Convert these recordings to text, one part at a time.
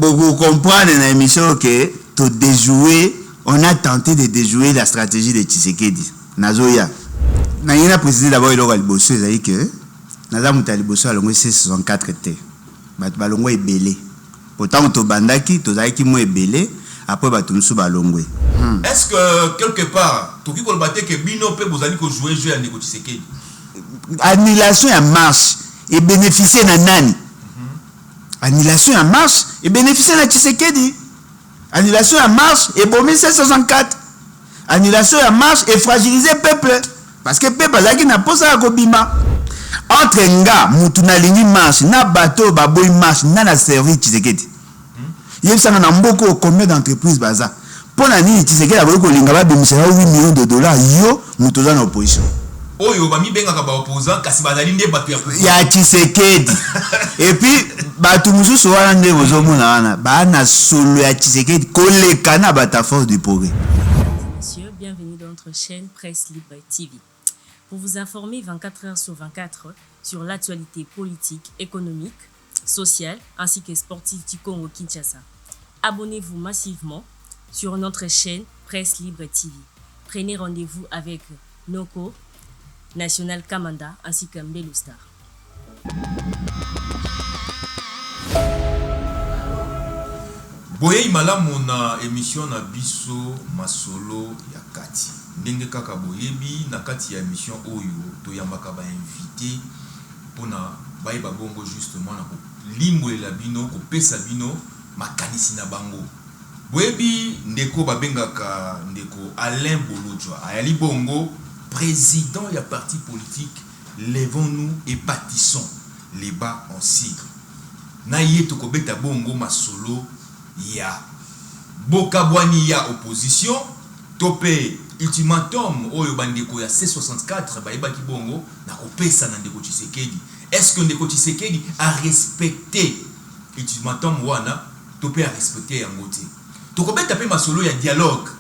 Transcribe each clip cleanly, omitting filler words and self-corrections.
Vous comprenez dans l'émission que to déjouer, on a tenté de déjouer la stratégie de Tshisekedi. Nazoya. Naïna précisé d'abord il aura le bosso, c'est-à-dire que Naza Moutali bosso a l'ongwe C64 T. Balongwe est belé. Pourtant to bandaki, to zaiki mo est belé, après batumsu balongwe. Est-ce que quelque part, tout qui kolbate que bino pe vous allez jouer jeu à Ndeko Tshisekedi? Annulation en marche et bénéficier na nani? Annulation en marche et bénéficier na Tshisekedi. Annulation en marche et bomber C64. Annulation en marche et fragiliser le peuple. Parce que le peuple a n'a pas ça à Kobima. Entre nga, mutuna lingi marche, na bateau, baboy marche, na servi Tshisekedi. Il y a ça dans beaucoup combien d'entreprises baza. Pour l'année, Tshisekedi a voulu que l'ingaba de 8 millions de dollars, yo, mutoza en opposition. Oyo bami benga ka ba opposant kasi bazali nde batu ya pouvoir. Ya Tshisekedi. Et puis batu mususu wana nde bozomona wana ba na solo ya Tshisekedi koleka na bata force du progrès. Messieurs, bienvenue dans notre chaîne Presse Libre TV. Pour vous informer 24 heures sur 24 sur l'actualité politique, économique, sociale ainsi que sportive du Congo Kinshasa. Abonnez-vous massivement sur notre chaîne Presse Libre TV. Prenez rendez-vous avec Noko National Kamanda ainsi que Mbelu Star. Boye imalamu na émission na biso masolo ya kati. Ndenge kaka boyebi na kati ya émission oyo toyambaka ba invité pona bayeba bongo justement na limbolela bino ko pesa bino makanisi na bango. Boyebi ndeko babengaka ndeko Alain Bolojwa ayali bongo président ya parti politique Lèvons-nous et bâtissons les bas en cycle. Na yeto ko beta bongo masolo ya bokabwani ya opposition topé ultimatum oyo bandeko ya C64 bayeba ki bongo na kopesa na ndeko Tshisekedi. Est-ce que ndeko Tshisekedi a respecté ultimatum wana topé a respecté yango te? Tokobeta pe masolo ya dialogue.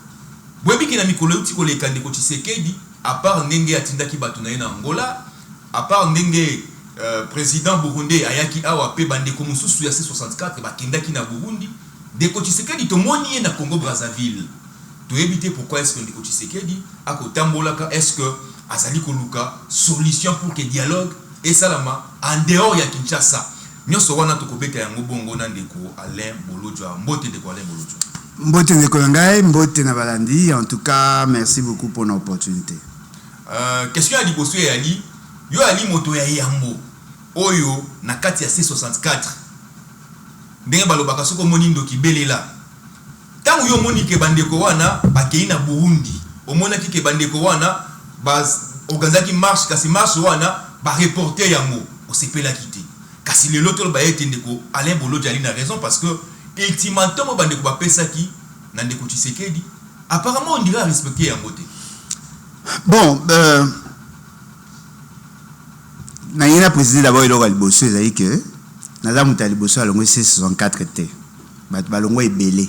Boyebi ki na mikolo uti koleka ndeko Tshisekedi à part ndenge atindaki bato na ye na Angola, à part ndenge président burundais ayaki awa pe bandeko mususu ya C64 bakendaki na Burundi, ndeko Tshisekedi tomoni ye na Congo Brazzaville. To éviter pourquoi est-ce que ndeko Tshisekedi akotambolaka, est-ce que azali koluka solution pour que dialogue et salama en dehors ya Kinshasa. Nyoso wana tokobeta yango bongo na ndeko Alain Bolojwa, mbote ndeko Alain Bolojwa. Mbote ndeko ngai, mbote na balandi. En tout cas, merci beaucoup pour l'opportunité. Question à liboso ya ali, yo ali moto ya yambo oyo na kati ya C64. Ndenge balobaka soko moni ndoki belela. Tangu yo moni ke bandeko wana bakei na Burundi. Omona ki ke bandeko wana bas organizaki marche kasi marche wana ba reporter yango osepela kité. Kasi le loto ba ete ndeko Alain Bolojwa ali na raison parce que ultimatum bandeko ba pesa ki na ndeko Tshisekedi. Apparemment on dirait respecter yango te. Bon, Naïna précisé d'abord il aura le bosso, c'est-à-dire que Naza Moutali bosso a l'ongwe C64 T. Balongwe est belé.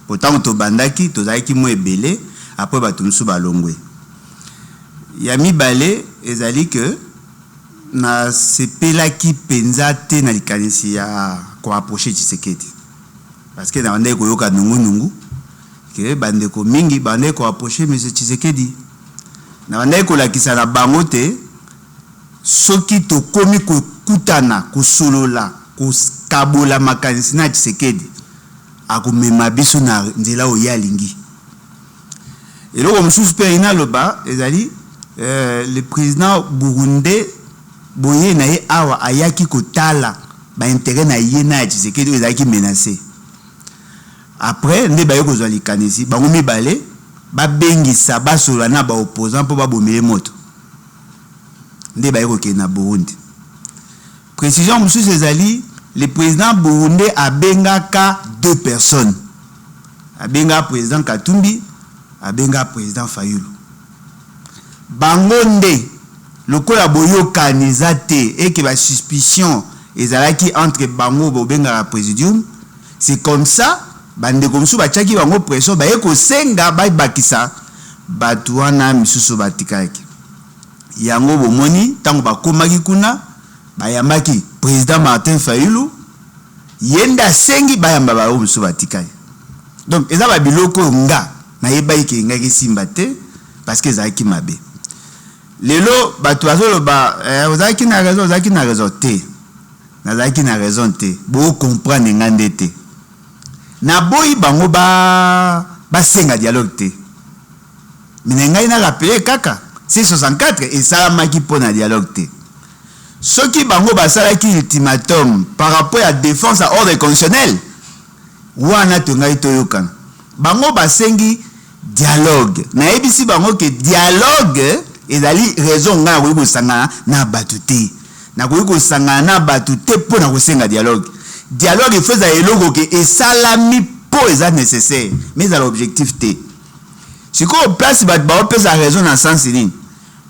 Pourtant to bandaki, to zaiki mo est belé, après batumsu balongwe. Yami balé, ezali que na sepela ki penza te na likanisi ya ko approcher Tshisekedi. Parce que na bande ko yoka nungu que bande ko mingi bande ko approcher monsieur Tshisekedi. Na bande ko lakisa na bango te soki to komi ko kutana ko solola ko kabola makanisi na Tshisekedi akomema biso na nzela o yalingi. Et là comme sous perina loba ezali le président burundais boye na ye awa ayaki kotala ba intérêt na ye na Tshisekedi ezaki menacé. Après nde baye kozwa likanisi bango mibale ba bengisa basola na ba opposant po ba bomele moto. Nde baye kokena Burundi. Précision monsieur ezali le président burundais a bengaka 2 personnes. A benga président Katumbi, a benga président Fayulu. Bangonde lokola boyo kanizate et que la suspicion ezalaki entre bango bobenga la présidium, c'est comme ça bande comme ça bachaki bango pression ba eko senga ba bakisa batuana misusu batikaki. Yango bomoni tango bakomaki kuna bayambaki président Martin Fayulu yenda sengi bayamba ba musu batikali. Donc eza ba biloko nga na yebai ke nga ki simba te parce que za ki mabe. Lelo bato azolo ba ozaki na raison te. Nazaki na raison te. Bo comprendre ngande te. Na boyi bango ba senga dialogue te. Mais ngai na rappeler kaka C64 et ça maki pona dialogue te. Ceux qui bango basalaki ultimatum par rapport à défense à ordre constitutionnel wana tongai toyokan bango basengi dialogue na ebisi bango ke dialogue ezali raison nga ko sanga na batuté na ko sanga na batuté pona ko senga dialogue il faut za eloko ke esalami po eza nécessaire mais à l'objectif te siko place bat ba pesa raison na sens ni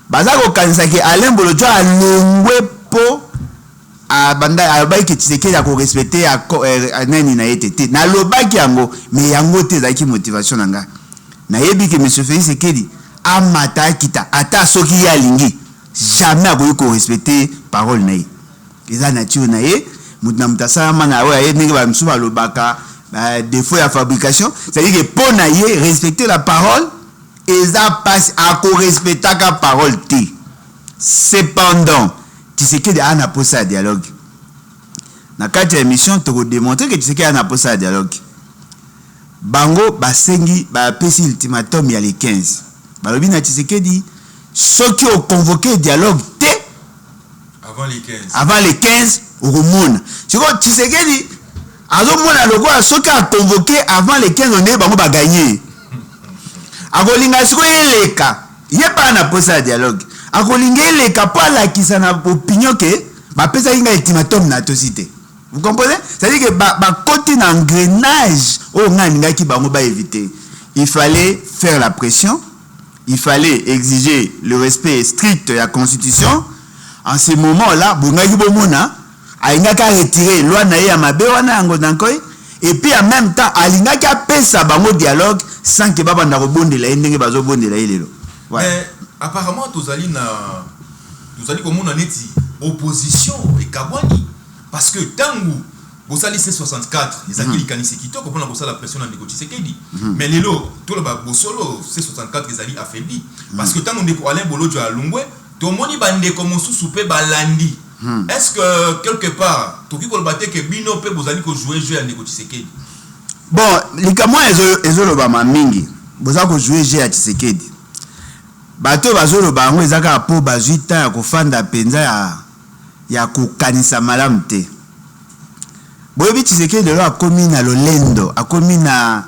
bazako kanisa ke Alain Bolojo alongwe po a banda alobaki Tshisekedi ya ko respecter a nani na yete na lobaki yango mais yango te zaki motivation nanga na yebi ke monsieur Félix Tshisekedi amata kita ata soki ya lingi jamais akoki ko respecter parole na ye eza nature na ye mutna mutasa mana wa ye ndenge ba msuba lobaka défaut ya fabrication c'est-à-dire que pour na ye respecter la parole eza passe à ko respecter ka parole te cependant Tshisekedi a na posa dialogue. Na kati ya émission to démontrer que Tshisekedi a na posa dialogue. Bango basengi ba pesi ultimatum ya les 15. Balobi na Tshisekedi soki o convoquer dialogue te avant les 15. Avant les 15 au monde. Siko Tshisekedi azo mona loko soki a convoquer avant les 15 on est bango ba gagner. Akolinga siko yeleka. Yeba na posa dialogue. Akolingele kapa la kisana opinion que ba pesa inga ultimatum na tosité. Vous comprenez? C'est-à-dire que ba côté d'engrenage au nganga ki bango ba éviter. Il fallait faire la pression, il fallait exiger le respect strict de la constitution. En ce moment-là, bongaki bomona ainga ka retirer loi na ya mabe wana ngo dankoy et puis en même temps alinga ka pesa bango dialogue sans que baba ndako bondela ndenge bazo bondela ilelo. Ouais. Apparemment, tous allez comme on a dit opposition et Kabwani parce que tangu vous allez C64 les acquis kanisi kito comme on a la pression dans négocier Tshisekedi mais les lots tout le bas solo C64 les alliés affaiblis parce que tangu on Alain Bolojo à Lungwe tout le monde bande comme sous souper balandi est-ce que quelque part tout qui kolbate que bino pe vous allez jouer à négocier Tshisekedi bon les kamwa ezo ba mingi vous allez jouer jeu à Tshisekedi bato bazolo bango ezaka po bazita ya kofanda penza ya kokanisa malamu te boyebi Tshisekedi lelo akomi na lolendo akomi na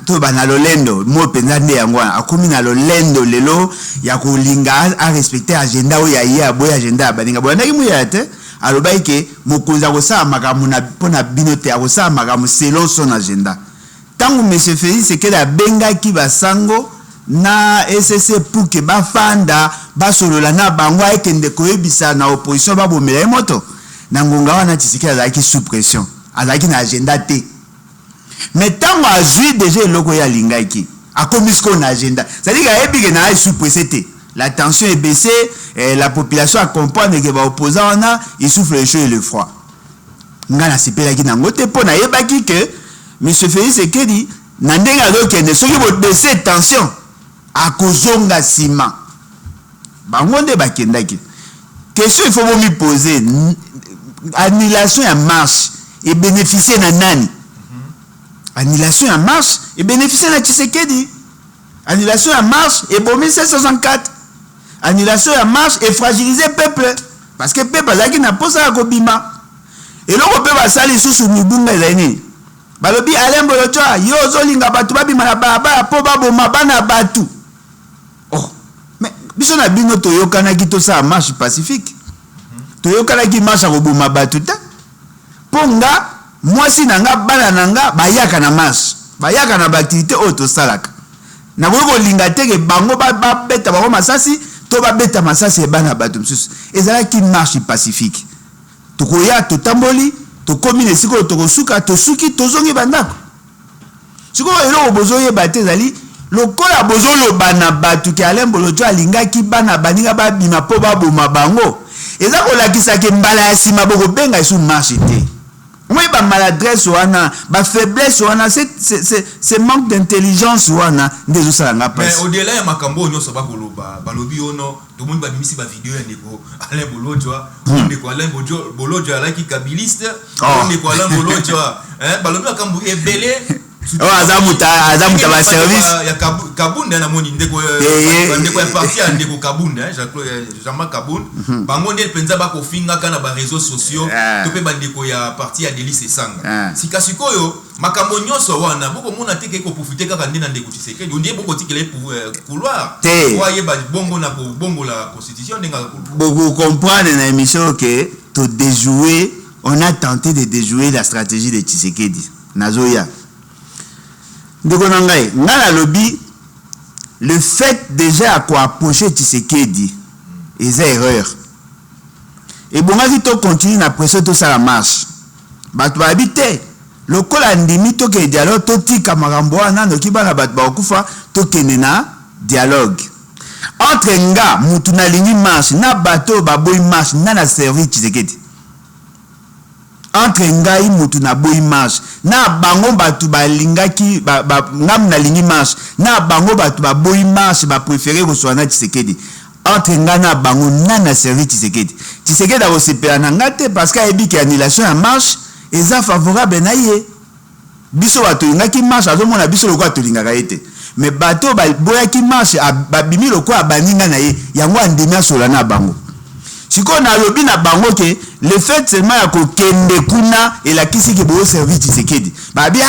to bana lolendo mo penza nde yango akomi na lolendo lelo ya kolinga a respecter agenda o ya ye aboya agenda ya baninga boya ndaki muya te alobai ke mokonza kosala makambo na pona bino te akosala makambo selon son agenda tango monsieur Félix Tshisekedi abengaki basango na SSC pour que bafanda basolola na bango ekende koyebisa na opposition babomela moto na ngonga wana Tshisekedi azalaki sous pression azalaki na agenda te mais tango azui déjà eloko ya lingaki akomi sko na agenda c'est-à-dire que ebike na sous pression te la tension est baissée et la population a comprendre que ba opposant wana il souffle le chaud et le froid ngana sepelaki na ngote po na yebaki que monsieur Félix Tshisekedi na ndenga lokende soki bo baisser tension à kozonga sima bango nde bakendaki question il faut me poser annulation ya marche et bénéficier na nani annulation ya marche et bénéficier na Tshisekedi annulation ya marche et bomi 64 annulation ya marche et fragiliser peuple parce que peuple azaki na posa ya kobima et loko pe basali susu mibunga ezani balobi Alain Bolojo yo zolinga batu babima na baba po baboma bana batu oh mais biso na bino toyokana ki to sa marche pacifique toyokana ki marche koboma batu ta ponga mwasi nanga bana nanga bayaka na marche bayaka na activité auto salaka na boko linga teke bango ba beta bango masasi to ba beta masasi bana batu msusu ezala ki marche pacifique tokoya totamboli to komine siko to kosuka to suki to zongi bandako siko elo bozoye bate zali lokola bozolo bana batu ki Alain Bolojo alingaki bana baninga babima po baboma bango eza kolakisa ke mbala ya sima boko benga isu marche te moi ba maladresse wana ba faiblesse wana c'est manque d'intelligence wana ndezo sala nga passe. Mais au-delà ya makambo nyonso ba koloba balobi ono to monde ba bimisi ba vidéo ya ndeko Alain Bolojwa ndeko Alain Bolojwa ala ki kabiliste ndeko Alain Bolojwa balobi makambo ebele. Azamuta ba service ya Kabunda na moni ndeko ya parti ya ndeko Kabunda Jean-Marc Kabunda bango ndel penza ba kofinga kana ba réseaux sociaux to pe bandeko ya parti ya Delice Sanga sikasikoyo makambo nyonso wana boko mona teke ko profiter kaka ndena ndeko Tshisekedi ondie boko tikele couloir voyez ba bongo na ko bongo la constitution ndenga beaucoup comprendre na émission que to déjouer on a tenté de déjouer la stratégie de Tshisekedi nazoya. Ndeko nangai ngala lobby le fait déjà à quoi approcher Tshisekedi est erreur et bon ngaki to continue na pression to ça la marche bato ba habiter lokola ndimi to ke dialogue to tika makambo wana no kibana bato ba okufa to kenena dialogue entre nga mutu na lingi marche na bato ba boy marche na service Tshisekedi entre ngai mutu na boy marche na bango batu balingaki ngam na lingi marche na bango batu ba boy marche ba préférer ko soana Tshisekedi entre nga na bango na service Tshisekedi a sepela na ngate parce que ebi ki annulation ya marche eza favorable na ye biso bato ngaki marche azomona biso lokwa to lingaka ete mais bato ba boyaki marche babimi lokwa baninga na ye yango andemia sola na bango. Siko na lobi na bango ke le fait seulement ya ko kende kuna et la kisi ke bo service Tshisekedi ba bia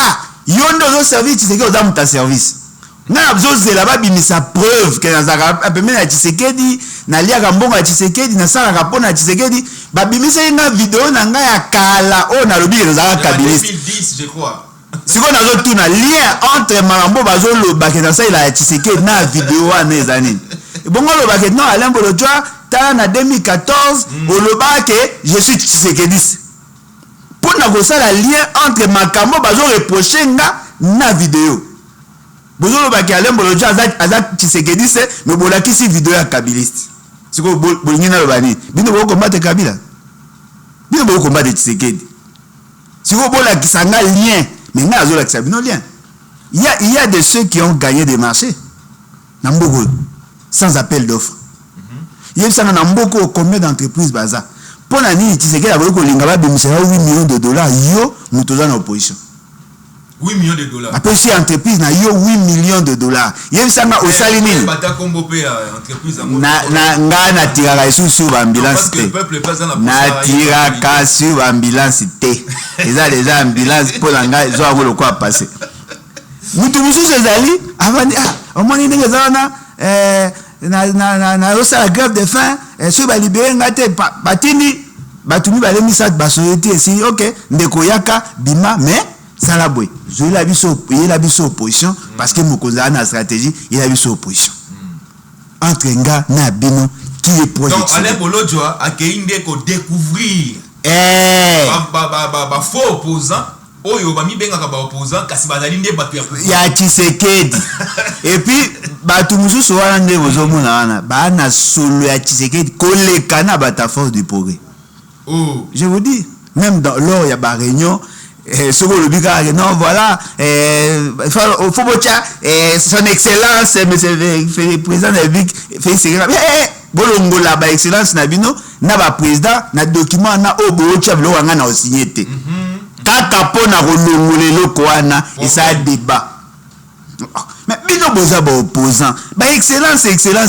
yondo zo service Tshisekedi oza muta service na zo zela ba bimisa preuve ke nazaka apeme na Tshisekedi na lia ka mbongo ya Tshisekedi na sala ka pona Tshisekedi ba bimisa nga video na nga ya kala o na lobi ke nazaka kabiliste 2010 je crois. Siko na zo tuna lien entre marambo bazo loba ke na sala ya Tshisekedi na video wana ezani bongo loba ke non Alain Bolojwa en 2014 au Loba que je suis Tshisekedi pour négocier le lien entre makambo bazo reprocher nga na vidéo bozo Loba que Alain Bolojwa azat Tshisekedi mais bolaki si vidéo ya kabiliste siko bolingina lobani bino bo combattre Kabila bino bo combattre Tshisekedi siko bolaki sanga lien mais nga azo la bino lien il y a de ceux qui ont gagné des marchés Nambogo sans appel d'offres. Il y a beaucoup combien d'entreprises baza. Pour l'année, Tshisekedi a voulu que l'ingaba bénéficie 8 millions de dollars. Yo, nous sommes en opposition. 8 millions de dollars. Après, si entreprise na yo 8 millions de dollars. Il y a au salimine. Na tiraka sur ambulance. Na tiraka sur ambulance té. Ils ont déjà ambulance pour l'anga. Ils ont le quoi passer. Nous tous ces alliés avant au moins ils ont na osa la grève de faim so ba libérer ngate batini batumi ba lemisa ba société si OK ndeko yaka bima mais ça la boy je la biso opposition parce que mokonzi na stratégie il a biso opposition entre nga na bino qui est projet donc Alain Bolojwa a keinde ko découvrir ba faux opposant oyo ba mi benga ba opposant kasi bazali nde batu ya Tshisekedi et puis batu mususu wana nde bozomona wana ba na solo ya Tshisekedi koleka na bata force du progrès. Oh je vous dis même dans lors ya ba réunion soko le bika non voilà faut bocha son excellence monsieur le président de la République Félix bolongola ba excellence na bino na ba président na document na obocha bilo wanga na osigné te kaka pona kolongola eloko wana et ça débat. Mais bino boza ba opposant ba excellence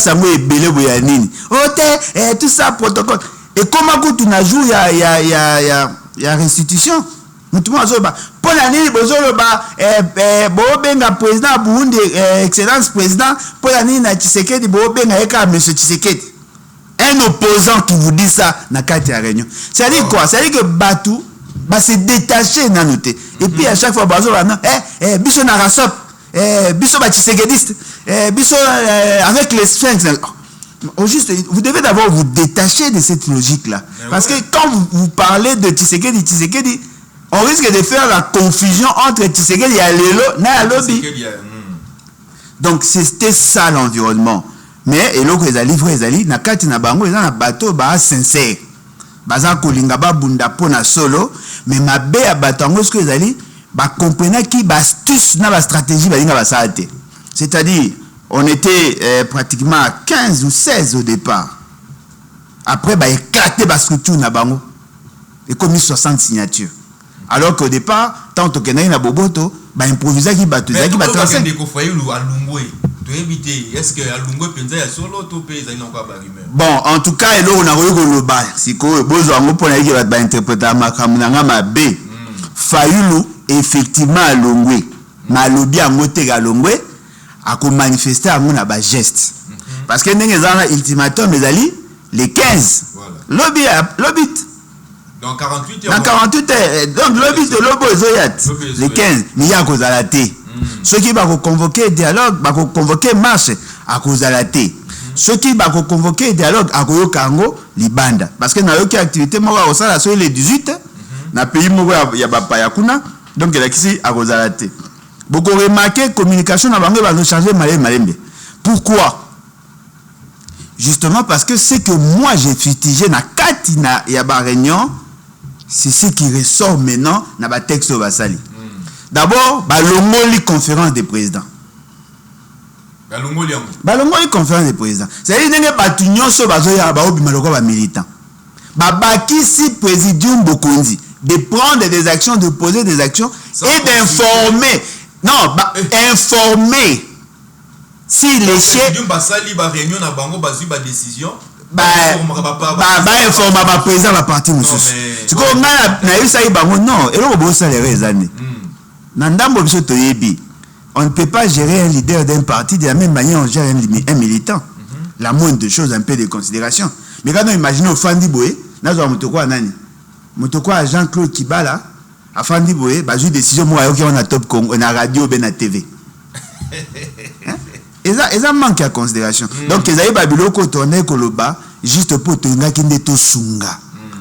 yango ebele boya nini ote tout ça protocole et comment que tu na jour ya restitution mutumo azoba pona nini bozolo ba bo benga président Burundi excellence président pona nini na Tshisekedi bo benga eka monsieur Tshisekedi un opposant qui vous dit ça na kati ya réunion ça dit quoi ça dit que Batu va se détacher na noté et puis à chaque fois bazolo na biso na rasop biso ba Tshisekediste biso avec les sphinx au juste vous devez d'abord vous détacher de cette logique là parce que quand vous parlez de Tshisekedi on risque de faire la confusion entre Tshisekedi et Lelo na lobby donc c'était ça l'environnement mais eloko ezali na kati na bango eza na bateau ba sincère baza kolinga ba bunda pona solo mais mabe ya bato yango soki ezali bakomprenaki baastuce na bastratégie balinga basala te. C'est-à-dire on était pratiquement à 15 ou 16 au départ. Après éclaté la structure na bango et comme 60 signatures. Alors qu'au départ tant que na na boboto improviser qui bato zaki ba 35 est-ce que Alungwe penza ya solo to pe za inonka ba rumeur. Bon, en tout cas elo na koyo koloba siko bozo ngo pona yiki ba interpréter makambo na ngama B. Fayulu effectivement Alungwe malobi yango te ga Alungwe a ko manifester yango na ba geste. Parce que ndenge za ultimatum ezali les 15. Voilà. Lobby. Dans 48 heures. Dans 48 heures. Donc lobby de lobo zoyat. Les 15 ni ya ko zalaté. Ceux qui vont convoquer dialogue, vont convoquer marche à cause de la thé. Ceux qui vont convoquer dialogue à cause Kango, Libanda. Parce que dans l'autre activité, moi, au sein de les 18, dans le pays, il y a Payakuna, donc il y a ici à cause de la thé. Beaucoup remarqué, communication dans le va changer malembe. Pourquoi? Justement parce que ce que moi j'ai fustigé dans Katina et à réunion, c'est ce qui ressort maintenant dans le texte de Basali. D'abord, balongoli conférence des présidents. Balongoli conférence des présidents. C'est-à-dire que batu nyonso bazoya ba obi maloko ba militant. Babaki si présidium Bokonzi de prendre des actions, de poser des actions et d'informer. Non, informer. Si les chefs basali ba réunion na bango bazui ba décision. Informer ba président ba parti mususu. C'est comme na yisa ibango non, et lo bo salaire les années. On ne peut pas gérer un leader d'un parti de la même manière on gère un militant. La moindre de choses, un peu de considération. Mais quand on imagine au Fandi Boé, Motokwa Jean-Claude Kibala, à Fandi Boé, bah j'ai décision moi on a top on a radio ben à TV. Et ça manque à considération. Donc ils avaient babilo ko tourner koloba juste pour tenga kinde to sunga.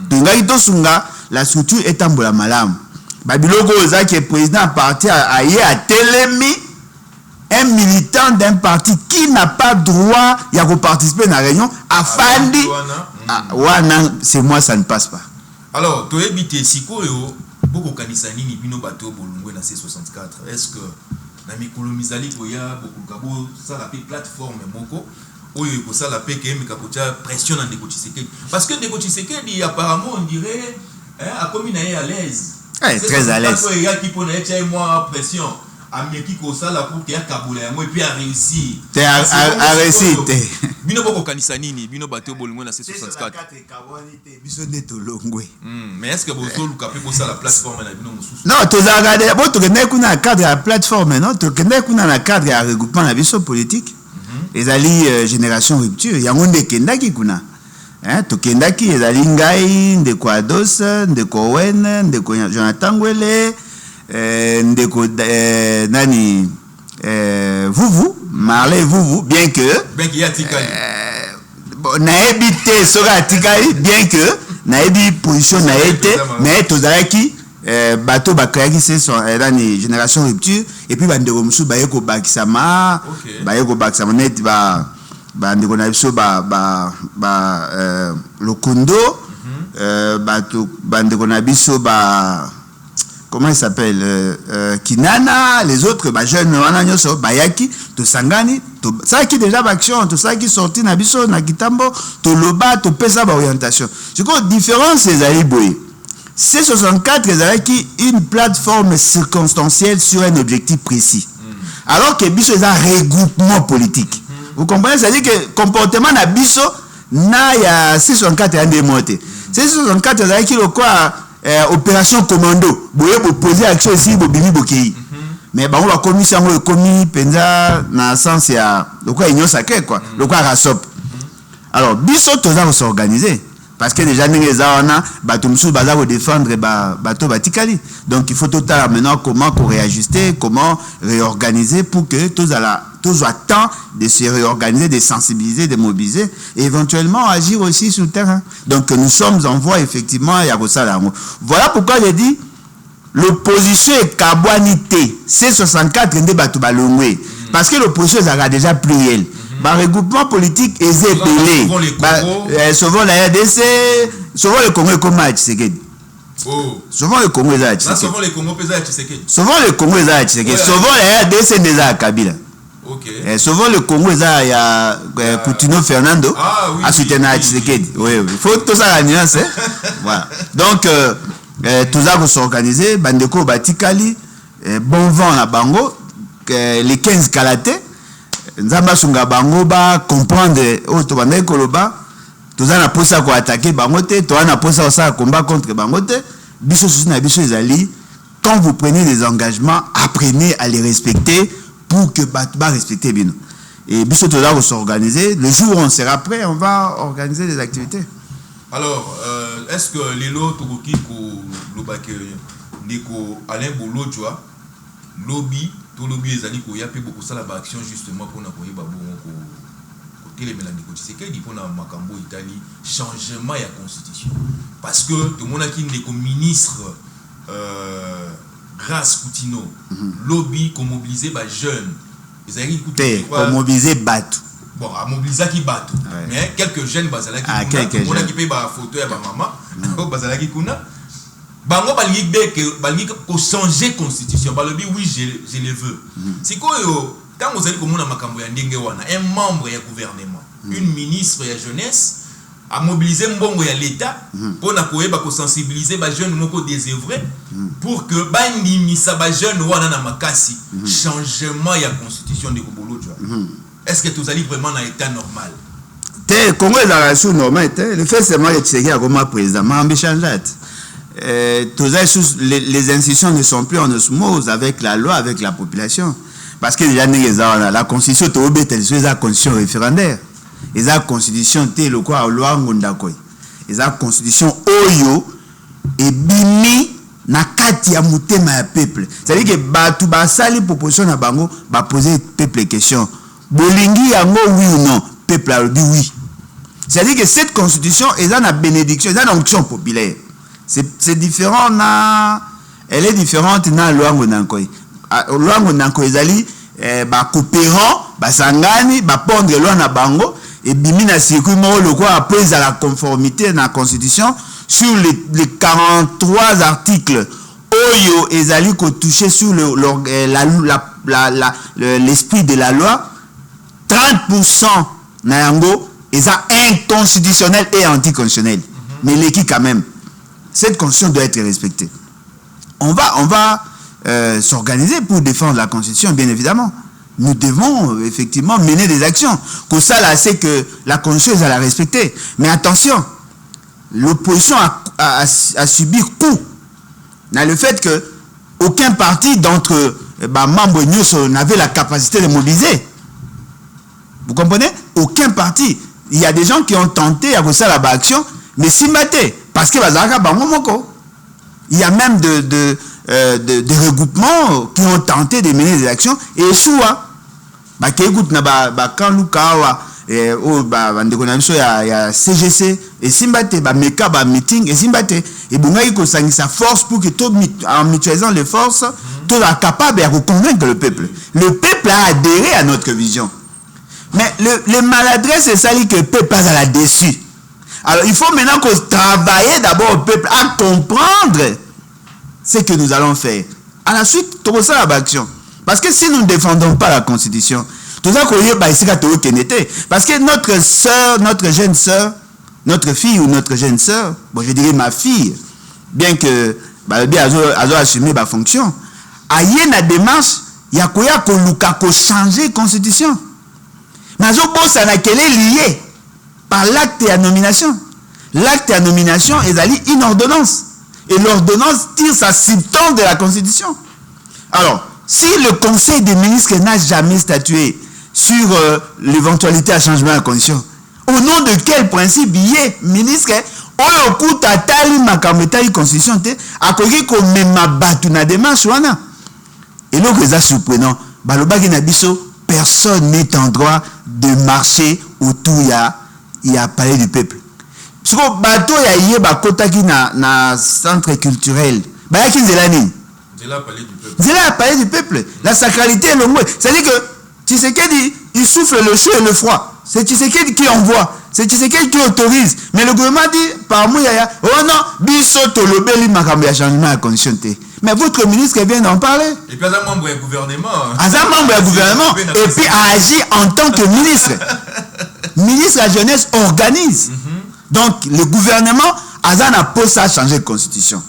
Tenga to sunga, la structure est en bola malam. Babiloko Ozaki est président parti à Telemi, un militant d'un parti qui n'a pas droit à participer à la réunion, à Fandi. C'est moi, ça ne passe pas. Alors, tu habites Sikoyo, beaucoup de Kanisani, Nibino Bato, Bolungwe, dans C64. Est-ce que, dans mes colomizali, Boya, beaucoup de ça, la plateforme, Moko, où il faut ça, la paix, qui pression dans Ndeko Tshisekedi. Parce que Ndeko Tshisekedi, apparemment, on dirait, a commis à l'aise. Très à l'aise. Il y a qui peut être moi pression. Ameki ko sala pour que Kabula et puis a réussi. A réussi. Bino boko kanisa nini, bino bato bolongwe na C64. Mais est-ce que bozo lukape ko sala plateforme na bino mususu? Non, to za regarder, bo to kende kuna cadre à plateforme non, to kende kuna na cadre à regroupement na biso politique. Ezali génération rupture, yango ndekenda ki kuna. Tokendaki ezali ngai ndeko Ados ndeko Wen ndeko Jonathan Ngwele ndeko nani Vuvu Marley Vuvu bien que yatikali na ebité soka atikali bien que na ebi position na été mais tozalaki bateau bakayaki c'est son nani génération rupture et puis bandeko musu bayeko bakisama net bandeko na biso Lokundo bandeko na biso comment il s'appelle Kinana les autres jeunes wana nyoso bayaki to sangani to ça qui déjà action to ça qui sorti na biso na kitambo to loba to pesa ba orientation c'est quoi différence ezali boye C64 ezalaki une plateforme circonstancielle sur un objectif précis alors que biso est un regroupement politique. Vous comprenez? C'est-à-dire que comportement na biso na ya 664 ya ndemote. 664 za ki lokwa opération commando. Boye bo poser action ici bo bimi bokei. Mais ba on va commission ngo komi penza na sens ya lokwa union sacrée quoi. Lokwa rasop. Alors biso toza s'organiser parce que déjà ndenge za wana bato musu baza ko défendre bato batikali. Donc il faut total maintenant comment réajuster, comment réorganiser pour que tous à temps de se réorganiser, de sensibiliser, de mobiliser et éventuellement agir aussi sur le terrain. Donc nous sommes en voie effectivement à Yagosalango. Voilà pourquoi j'ai dit l'opposition est kabouanité. C64 ndé bato balongwe parce que l'opposition est déjà plurielle. Bah regroupement politique est épelé. Sauvons la RDC, sauvons le Congo comme match c'est que Oh. Souvent le Congo est à Tshisekedi. Souvent les Congo pesa Tshisekedi. Souvent le Congo est à Tshisekedi. Souvent les RDC des à Kabila. OK. Souvent le Congo est à Coutinho Fernando. Oui. À soutenir à Tshisekedi. Oui. Il faut tout ça la nuance. Voilà. Donc tout ça va s'organiser. Bandeko Batikali. Bon vent à Bango. Les 15 Kalaté. Nzamba Sunga Bango ba comprendre to bande koloba. Tout ça na posa ko attaquer Bangote, tout ça na posa ça combat contre Bangote. Biso souci na biso ezali, quand vous prenez des engagements, apprenez à les respecter pour que Batba respecte bien. Et biso tout ça va s'organiser. Le jour où on sera prêt, on va organiser des activités. Alors, est-ce que les lots Tokoki ko lobake ndeko Alain Bolojwa lobby tout lobby ezali ko yape beaucoup ça la action justement pour na ko yeba bongo ko télémela ndeko Tshisekedi pour na makambo Italie changement ya constitution parce que tout monde qui ndeko ministre Grace Coutinho lobby ko mobiliser ba jeunes ezali ko mobiliser batu bon à mobiliser qui batu mais quelques jeunes bazala qui on a qui paye ba photo ya ba maman bazala qui kuna bango balingi beke balingi ko changer constitution balobi oui je le veux sikoyo quand vous allez komona makambo ya ndenge wana un membre ya gouvernement une ministre ya jeunesse a mobiliser mbongo ya l'état pour na koyeba ko sensibiliser ba jeunes moko désœuvrés pour que ba ndimisa ba jeunes wana na makasi changement ya constitution de Bolojwa. Est-ce que tous allez vraiment dans l'état normal? Congo est la sous normal. Le fait c'est moi qui Tshisekedi a comme président m'a changé. Les institutions ne sont plus en osmose avec la loi, avec la population. Parce que la constitution est la constitution référendaire. Et la constitution est la loi Ngondakoy. Et la constitution Oyo et Bimi na kati ya mutema ya peuple. C'est-à-dire que batu basali proposition na bango ba poser peuple question. Bolingi yango oui ou non? Peuple a dit oui. C'est-à-dire que cette constitution est dans la bénédiction, est dans l'onction populaire. C'est différent elle est différente dans la loi Ngondakoy. Loi Ngondakoy ezali ba coopérant, ba sangani, ba pondre loi na bango et bimi na circuit mo le quoi après à la conformité dans la constitution sur les 43 articles oyo ezali ko toucher sur l'esprit de la loi 30% na yango est inconstitutionnel et anticonstitutionnel. Mais l'équipe quand même cette constitution doit être respectée. On va s'organiser pour défendre la constitution, bien évidemment. Nous devons effectivement mener des actions. Pour ça, là, c'est que la constitution, elle la respecter. Mais attention, l'opposition a subi coup. Dans le fait que aucun parti d'entre membres n'avait la capacité de mobiliser. Vous comprenez? Aucun parti. Il y a des gens qui ont tenté à faire ça la action, mais s'y mettaient. Parce que il y a même des regroupements qui ont tenté de mener des actions et échouent. CGC et Simbate, Meka, meeting et Simbate. Et Bungaï Kosangi sa force pour que tout en mutualisant les forces, tout est capable de convaincre le peuple. Le peuple a adhéré à notre vision. Mais le maladresse, c'est ça que le peuple a la dessus. Alors il faut maintenant qu'on travaille d'abord au peuple à comprendre ce que nous allons faire. À la suite, tout ça la action. Parce que si nous ne défendons pas la constitution, tout ça qu'on y est ici parce que notre sœur, notre jeune sœur, notre fille ou notre jeune sœur, bon je dirais ma fille, bien que elle a assumé ma fonction, a y la démarche, il y a quoi qu'on changer constitution. Mais ça n'a qu'elle est liée par l'acte à nomination. L'acte à nomination est une ordonnance. Et l'ordonnance tire sa substance de la Constitution. Alors, si le Conseil des ministres n'a jamais statué sur l'éventualité à changement de la Constitution, au nom de quel principe il est ministre on écoute à tali makameta Constitution a koki ko mema batu na démarche wana. Et donc c'est surprenant. Balobaki na biso personne n'est en droit de marcher autour il y a palais du peuple. Parce que bateau ya yé ba kotaki na centre culturel. Ba yaki nzelani. Zela palais du peuple. Zela palais du peuple. La sacralité est longue. C'est-à-dire que Tshisekedi il souffle le chaud et le froid. C'est Tshisekedi qui envoie. C'est Tshisekedi qui autorise. Mais le gouvernement dit, par moi, oh non, biso tolobeli makambo ya changement de condition. Mais votre ministre vient d'en parler. Et puis, un membre du gouvernement. Un membre du gouvernement. Et puis, a agi en tant que ministre. Ministre de la jeunesse organise. Donc, le gouvernement, Azan a posé à changer de constitution.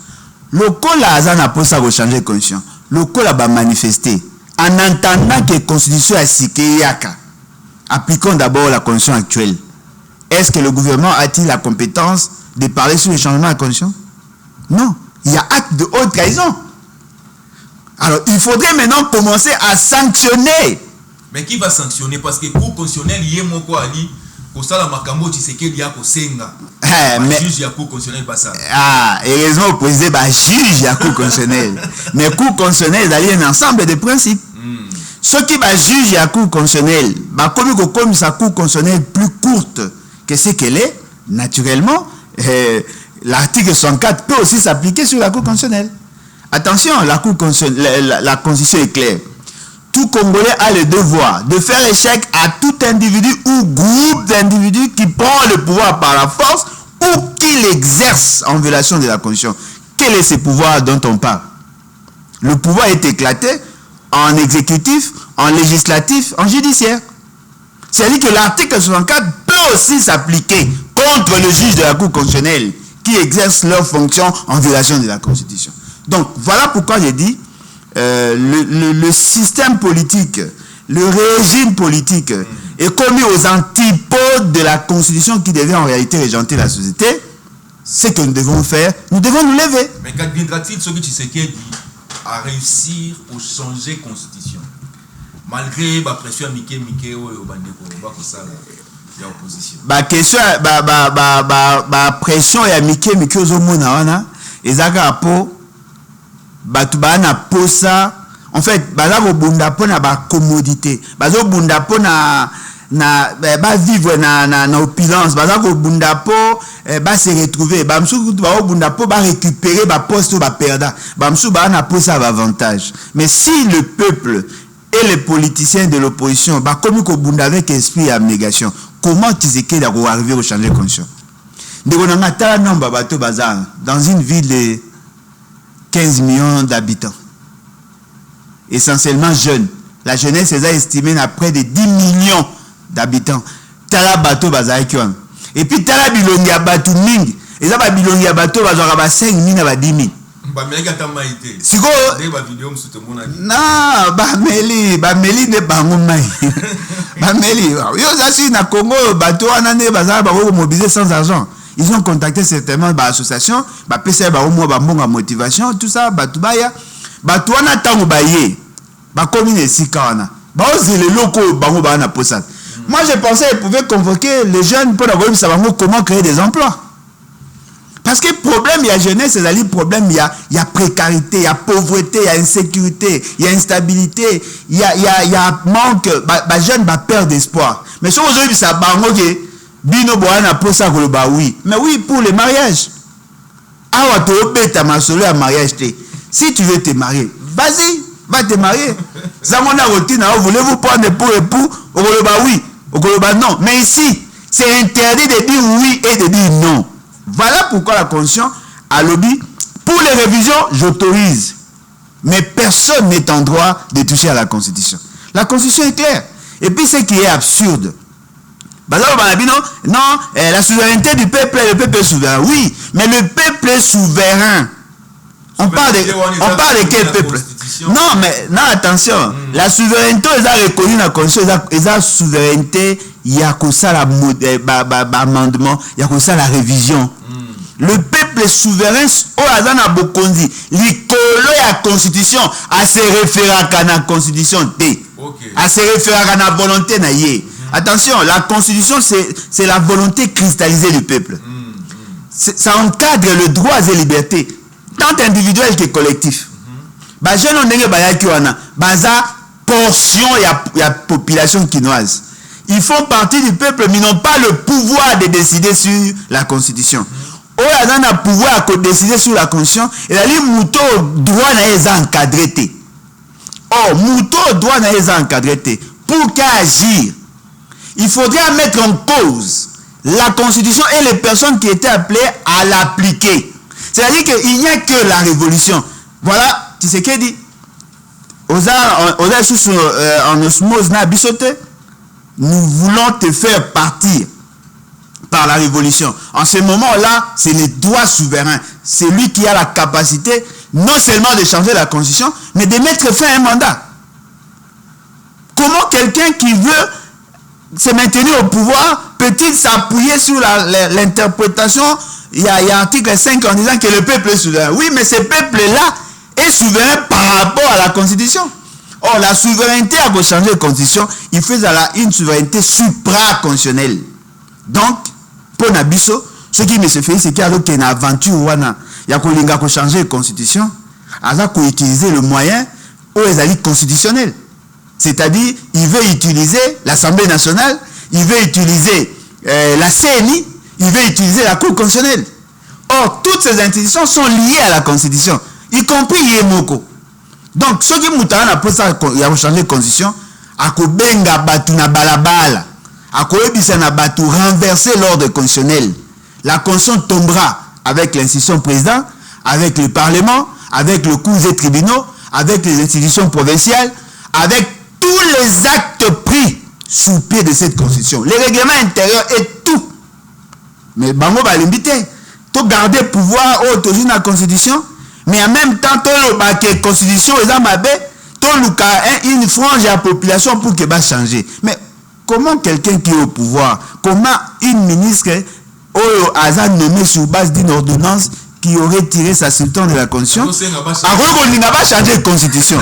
Le col Azan a posé à changer de constitution. Le col a manifesté. En entendant que la constitution est sikeyaka. Appliquons d'abord la constitution actuelle. Est-ce que le gouvernement a-t-il la compétence de parler sur le changement de constitution? Non. Il y a acte de haute trahison. Alors, il faudrait maintenant commencer à sanctionner. Mais qui va sanctionner? Parce que le cour constitutionnel, il y a mon quoi ali, pour ça la makambo Tshisekedi a kosenga. Mais juge ya cour constitutionnel pas ça. Ah, heureusement au président bah juge ya cour constitutionnel. Mais cour constitutionnel il y a un ensemble de principes. Ce qui va juge ya cour constitutionnel, bah comme sa cour constitutionnelle plus courte que ce qu'elle est, naturellement, l'article 104 peut aussi s'appliquer sur la cour constitutionnelle. Attention, la constitution est claire. Tout Congolais a le devoir de faire échec à tout individu ou groupe d'individus qui prend le pouvoir par la force ou qui l'exerce en violation de la Constitution. Quel est ce pouvoir dont on parle? Le pouvoir est éclaté en exécutif, en législatif, en judiciaire. C'est-à-dire que l'article 64 peut aussi s'appliquer contre le juge de la Cour constitutionnelle qui exerce leur fonction en violation de la Constitution. Donc, voilà pourquoi j'ai dit le système politique, le régime politique est commis aux antipodes de la Constitution qui devait en réalité régenter la société. Ce que nous devons faire, nous devons nous lever. Mais qu'adviendra-t-il ce que Tshisekedi a réussi à changer la Constitution malgré la pression Mike au Bandeko, la opposition? La pression ya Mike au Mona, et Zagapo. Batubana posa en fait bazako bunda pona ba commodité bazo bunda pona ba vivre na opulence bazako bunda po ba se retrouver ba msu ba bunda po ba récupérer ba poste ba perdant ba msu ba na posa ba avantage. Mais si le peuple et les politiciens de l'opposition ba comme ko bunda avec esprit abnégation, comment Tshisekedi va arriver au changer de condition? Ndeko na ngata nomba bato bazan dans une ville de 15 millions d'habitants, essentiellement jeunes. La jeunesse est estimée à près de 10 millions d'habitants. Tala bateau bazaïkiwan. Et puis tala bilongi ya bateau ming. Et ça ba bilongi ya bateau bazora ba 5 000 na ba 10 000. Ba meli ka maïté. Siko ba vidéo msuto mona. Non, ba meli ne bango mai. Ba meli. Yo ça si na Congo bateau anane bazara ba mobiliser sans argent. Ils ont contacté certainement l'association, PC motivation, tout ça, Batubaya, Batuana Tangubaye, Bakomine Sikawana, les locaux, Bangobana Posat. Moi, je pensais qu'ils pouvaient convoquer les jeunes pour avoir comment créer des emplois. Parce que le problème, il y a jeunesse, c'est le problème, il y a précarité, il y a pauvreté, il y a insécurité, il y a instabilité, il y a manque, les jeunes perdent d'espoir. Mais si vous avez ça, Bino boana pour ça oui. Mais oui, pour le mariage. Ah, tu veux ta masolo à mariage. Si tu veux te marier, vas-y, va te marier. Zamona routine, voulez-vous prendre pour époux? Oui, non. Mais ici, c'est interdit de dire oui et de dire non. Voilà pourquoi la Constitution a lobby. Pour les révisions, j'autorise. Mais personne n'est en droit de toucher à la Constitution. La Constitution est claire. Et puis, ce qui est absurde, non, la souveraineté du peuple, le peuple est souverain. Oui, mais le peuple est souverain. On parle de quel peuple? Non, mais non, attention. La souveraineté est reconnue dans la Constitution. La souveraineté, il y a que ça l'amendement, il y a que ça la révision. Le peuple est souverain. La Constitution à se référer à la Constitution. À se référer à la volonté. Attention, la Constitution, c'est la volonté cristallisée du peuple. Ça encadre le droit et liberté, tant individuel que collectif. Portion de la population quinoise. Ils font partie du peuple, mais n'ont pas le pouvoir de décider sur la Constitution. Ils ont le pouvoir de décider sur la Constitution. Et là, les droit n'est encadré. Oh, mouton droit n'est encadré. Pour qu'agir, il faudrait mettre en cause la constitution et les personnes qui étaient appelées à l'appliquer. C'est-à-dire qu'il n'y a que la révolution. Voilà, tu sais qu'elle dit. En osmose na bisote, nous voulons te faire partir par la révolution. En ce moment-là, c'est les droits souverains. C'est lui qui a la capacité non seulement de changer la constitution, mais de mettre fin à un mandat. Comment quelqu'un qui veut se maintenir au pouvoir peut-il s'appuyer sur l'interprétation? Il y a article 5 en disant que le peuple est souverain. Oui, mais ce peuple-là est souverain par rapport à la constitution. Or, la souveraineté a changer la constitution, il fait une souveraineté supra-constitutionnelle. Donc, pour Nabiso, ce qui me se fait, c'est qu'il y a une aventure où il y a changer la constitution, il a utiliser le moyen où ils allaient constitutionnel. C'est-à-dire, il veut utiliser l'Assemblée nationale, il veut utiliser la CNI, il veut utiliser la Cour constitutionnelle. Or, toutes ces institutions sont liées à la Constitution, y compris Yemoko. Donc, ceux qui moutana na posa ya changer la Constitution, ako benga batu na balabala, ako ebisa na batu renverser l'ordre constitutionnel. La Constitution tombera avec l'institution président, avec le Parlement, avec le cours des tribunaux, avec les institutions provinciales, avec tous les actes pris sous pied de cette Constitution. Les règlements intérieurs et tout. Mais bango va limiter. Tu garder le pouvoir autour de la Constitution, mais en même temps, tu as la Constitution, tu as une frange de la population pour que ça change. Mais comment quelqu'un qui est au pouvoir, comment une ministre a nommé sur base d'une ordonnance qui aurait tiré sa sultan de la Constitution, a pas changé de Constitution.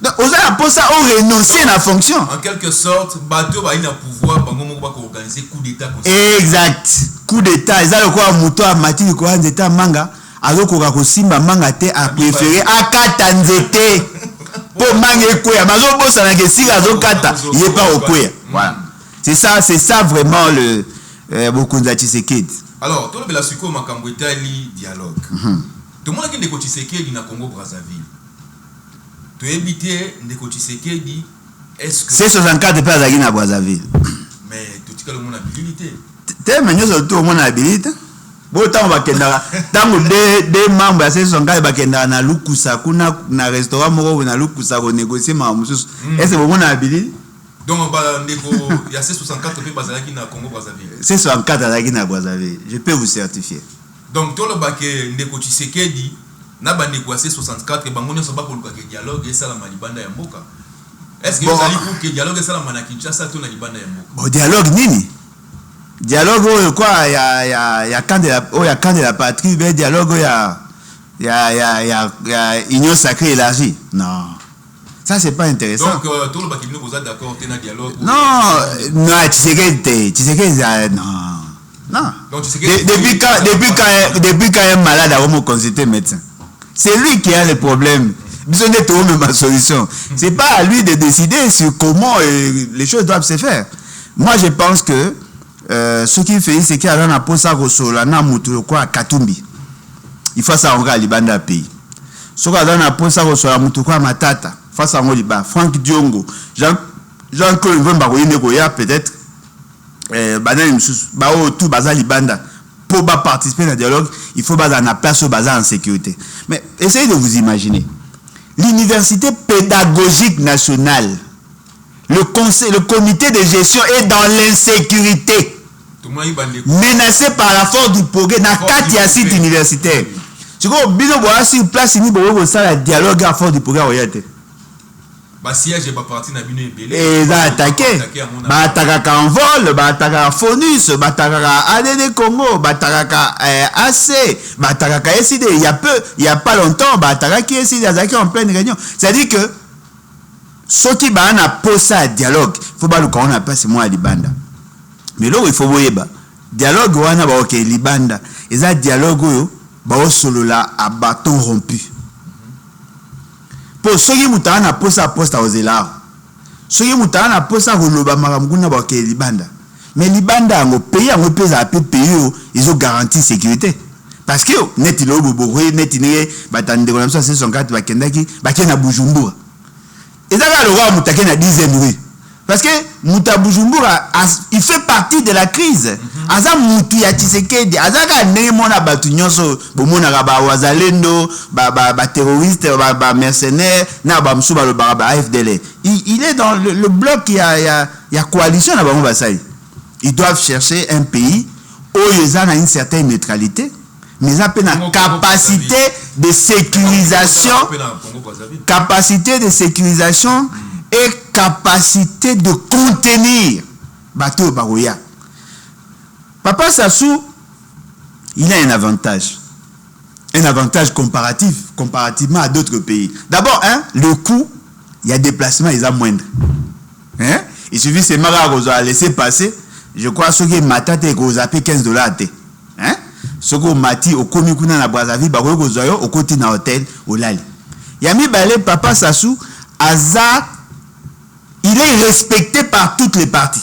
Donc, on a pour ça, on renoncer à la fonction. En quelque sorte, bateau va avoir pouvoir pour organiser coup d'état. Exact. Coup d'état. Ils ont quoi moto à Mathieu quoi d'état manga. Alors qu'on simba manga te a préféré à katanzete pour manga quoi. Mazo bossa na kesi azo kata. Il est pas au quoi. Voilà. C'est ça vraiment le beaucoup de Tshisekedi. Alors, tout le monde a su que makambo etali dialogue. Tout le monde a dit que Tshisekedi na Congo Brazzaville. Tu éviter Ndeko Tshisekedi, est-ce que... C'est 64 pas à Brazzaville. Mais tout le monde a habilité. Tu mais nous tout le monde a habilité. Bon temps va kenda tango des membres à 64 va kenda na lukusa kuna na restaurant moko na lukusa ko négocier ma mususu. Est-ce que vous monde a habilité? Donc Ndeko il y a 64 pays bazalaki na Congo Brazzaville. C'est 64 à Brazzaville. Je peux vous certifier. Donc tout le baké Ndeko Tshisekedi na ba négocier 64 bango nyonso ba koluka ke dialogue et ça la malibanda ya mboka. Est-ce que vous allez pour que dialogue et ça la Kinshasa to na libanda ya mboka? Bon dialogue nini? Dialogue quoi ya quand de la patrie, mais dialogue ya union sacrée élargie. Non. Ça c'est pas intéressant. Donc tout le bakino vous êtes d'accord t'es na dialogue? Non, Tshisekedi non. Non. Donc, depuis quand un malade a vraiment consulté médecin. C'est lui qui a le problème. Besoin de trouver ma solution. C'est pas à lui de décider sur comment les choses doivent se faire. Moi, je pense que ce qu'il fait, c'est qu'il y a un apport ça à Katumbi. Il faut ça à Libanda pays. Ce qu'il y a un apport ça à Matata. Face à Moliba, Franck Diongo, Jean-Claude Mbagoye peut-être. Tout bazar Libanda. Pour participer dans le dialogue, il faut baser en place au bazar en sécurité. Mais essayez de vous imaginer. L'université pédagogique nationale, le comité de gestion est dans l'insécurité. Menacé par la force du progrès dans 4 sites universitaires. Tu vois, Bino Boa sur place, il y a un dialogue à force du progrès. Siège est parti na bino ebele. Et ils ont attaqué. Batakaka en vol, batakaka Fonus, batakaka ADD Congo, batakaka AC, batakaka SID. Il y a pas longtemps, batakaka SID en pleine réunion. C'est-à-dire que ce qui va na posa à dialogue, il faut pas le qu'on a pas c'est moi à Libanda. Mais là il faut voir dialogue wana ba OK Libanda. Ils ont dialogue ba solo là à bâton rompu. Pour ceux qui moutana poste à poste aux élèves, ceux qui moutana poste à roloba maramguna baké Libanda. Mais Libanda en pays en pays à pays ils ont garanti sécurité. Parce que net il oboboé net il batande comme ça c'est son 4 bakendaki bakena Bujumbura. Et ça va le roi moutake na 10e rue. Parce que Mouta Bujumbura, il fait partie de la crise. Aza Moutou ya Tshisekedi, aza ka ndenge mona batu nyonso, bomona ka ba wazalendo, ba terroriste, ba mercenaires, na ba msuba le ba AFDL. Il est dans le bloc, il y a coalition na bango basai. Ils doivent chercher un pays où ils ont une certaine neutralité, mais ils ont une capacité de sécurisation, et capacité de contenir Bateau Baroya. Papa Sassou, il a un avantage comparativement à d'autres pays. D'abord, le coût, il y a déplacement, il est moindre. Il suffit c'est marrant à laisser passer. Je crois que ce matate et qu'on a payé $15. Ce qu'on m'a dit au Komikuna na Brazzaville, bako ko zoyo au côté na hôtel au Lali. Yami Balé Papa Sassou Aza, il est respecté par toutes les parties.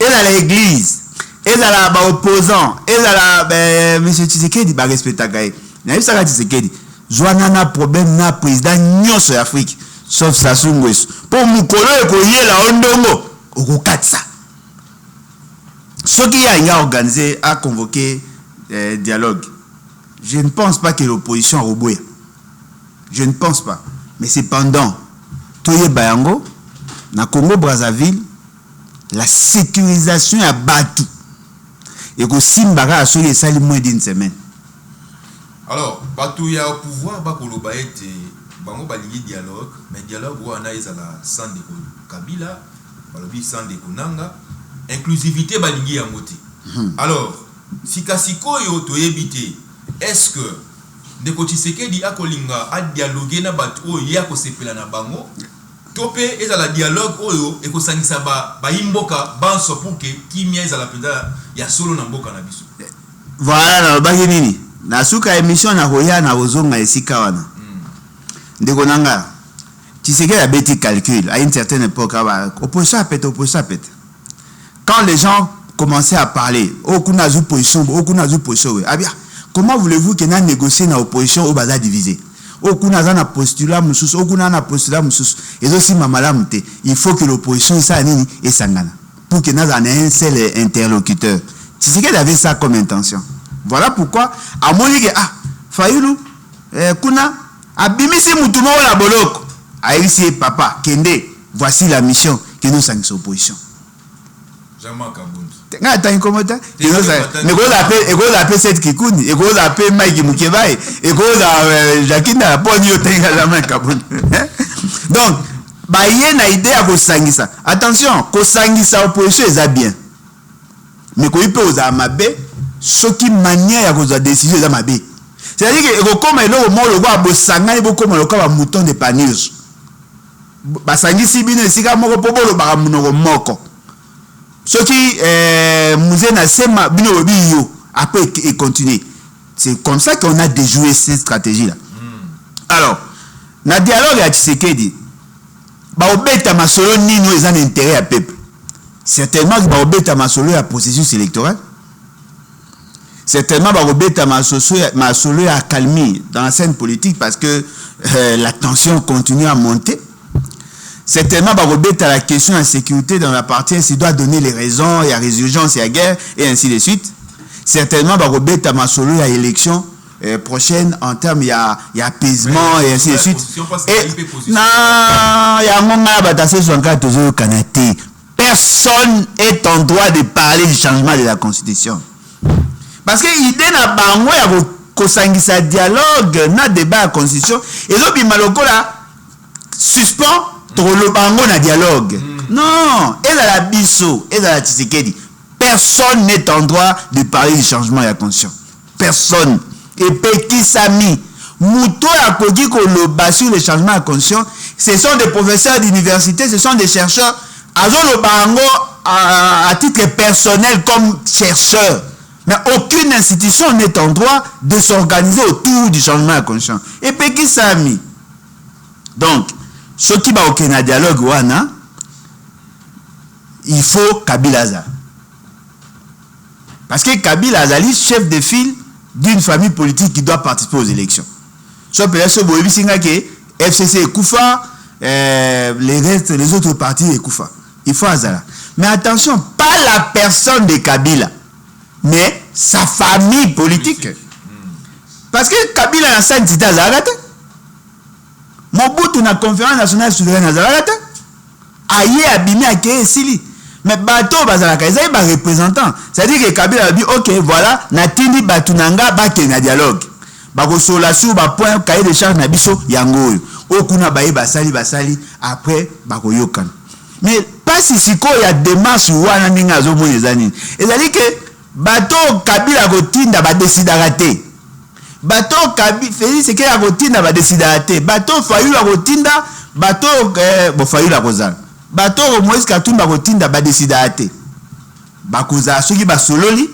Et dans l'église, et dans la opposant, et dans la monsieur Tshisekedi ba respecta gaé. Na yisa ka Tshisekedi. Joana na problème na président nyonso ya Afrique sauf Sassou Nguesso. Pour mukolo ko yela ondongo okokatsa. Ce qui a organisé a convoqué dialogue. Je ne pense pas que l'opposition a reboué. Je ne pense pas. Mais cependant, Toye Bayango, na Congo Brazzaville, la sécurisation a battu. Et que Simbara a sauvé ça moins d'une semaine. Alors, Batou ya au pouvoir, Bakolo Baete, Bango Balingi dialogue, mais dialogue où on a la sans de Kabila, Balobi sans de Kunanga, inclusivité Balingi Yamote. Alors, Sikasiko yo toyebite, est-ce que Ndeko Tshisekedi akolinga a dialoguer na batu oyo ya ko sepela na bango tope ezala dialogue oyo ekosangisa ba imboka banso pour que kimia ezala penda ya solo na mboka na biso. Voilà na ba nini na suka émission na hoya na ozonga esika wana. Ndeko nanga Tshisekedi a bêti calcul à une certaine époque opposition pète. Quand les gens commençaient à parler, comment voulez-vous que nous négocions dans l'opposition au bazar divisé? Et aussi, il faut que l'opposition est sangana pour que nous ayons un seul interlocuteur. C'est ce qu'il avait ça comme intention. Voilà pourquoi, à mon avis, Fayoulou, Kuna, Abimisi Moutouma la Boloko, Aïssi Papa, Kende, voici la mission que nous sommes en opposition. Jean-Marc Kabund. Attends, un commentaire. Mais vous appelez cette Kikouni, et vous appelez Mike Moukebaï, et vous appelez Jacqueline à Pogno Jean-Marc Kabund. Donc, il y a une idée à Kosangisa. Attention, Kosangisa opposition est bien. Mais quand il peut aux Amabé, ce qui manière à cause de la décision des Amabé. C'est-à-dire que comme il y a un mot, le roi Bossanga, il y a un mouton de panige. Basangisi bino esika moko po bolo ba munoko moko. Ce qui musée na sema bino biyo après et continuer. C'est comme ça qu'on a déjoué cette stratégie là. Alors, na dialogue à Tshisekedi, ba obeta masolo nino ils ont intérêt à peuple. Certainement que ba obeta masolo à processus électoral. Certainement ba obeta masolo à calmer dans la scène politique parce que la tension continue à monter. Certainement, à la question de la sécurité dans la partie, s'il doit donner les raisons, il y a résurgence, il y a guerre, et ainsi de suite. Certainement, à Masolo, il y a élection prochaine, en termes, il y a apaisement, et ainsi de suite. Non, il y a un moment, personne est en droit de parler du changement de la Constitution. Parce que l'idée n'a pas un dialogue, n'a débat à la Constitution, et donc, il m'a suspend. Le bango na dialogue. Non, et dans la biso, et dans la Tshisekedi, personne n'est en droit de parler du changement de la conscience. Personne. Et Peki Sami, Mouto a Kogi Koloba sur le changement de la conscience, ce sont des professeurs d'université, ce sont des chercheurs. Azo le bango à titre personnel comme chercheur. Mais aucune institution n'est en droit de s'organiser autour du changement de la conscience. Et Peki Sami. Donc, ce qui va au Kenya dialogue, il faut Kabila Aza. Parce que Kabila Azali, chef de file d'une famille politique qui doit participer aux élections. Soit peut-être que FCC est Koufa, les autres partis est Koufa. il faut azala. Mais attention, pas la personne de Kabila, mais sa famille politique. Parce que Kabila na sa entité azalaka. Mobutu na conférence nationale souveraine azalaka. Aye abimi akeye sili. Mais bateau bazalaka, ils ont des représentants. C'est-à-dire que Kabila a dit, ok, voilà, natindi batunanga bake na dialogue. Bako sola sou ba point cahier de charge na biso yango. Okuna baye basali après bako yokan. Mais pas si siko ya démarche wana ninga zo moneza nini. C'est-à-dire que bateau Kabila ko tinda ba décidera té. Bateau Kabila Félix c'est que ya ko tinda ba décidera té. Bateau Fayulu ko tinda, bateau bo Fayulu ko zala. Bateau Moïse Katumba ko tinda ba décidera té. Bakoza soki ba sololi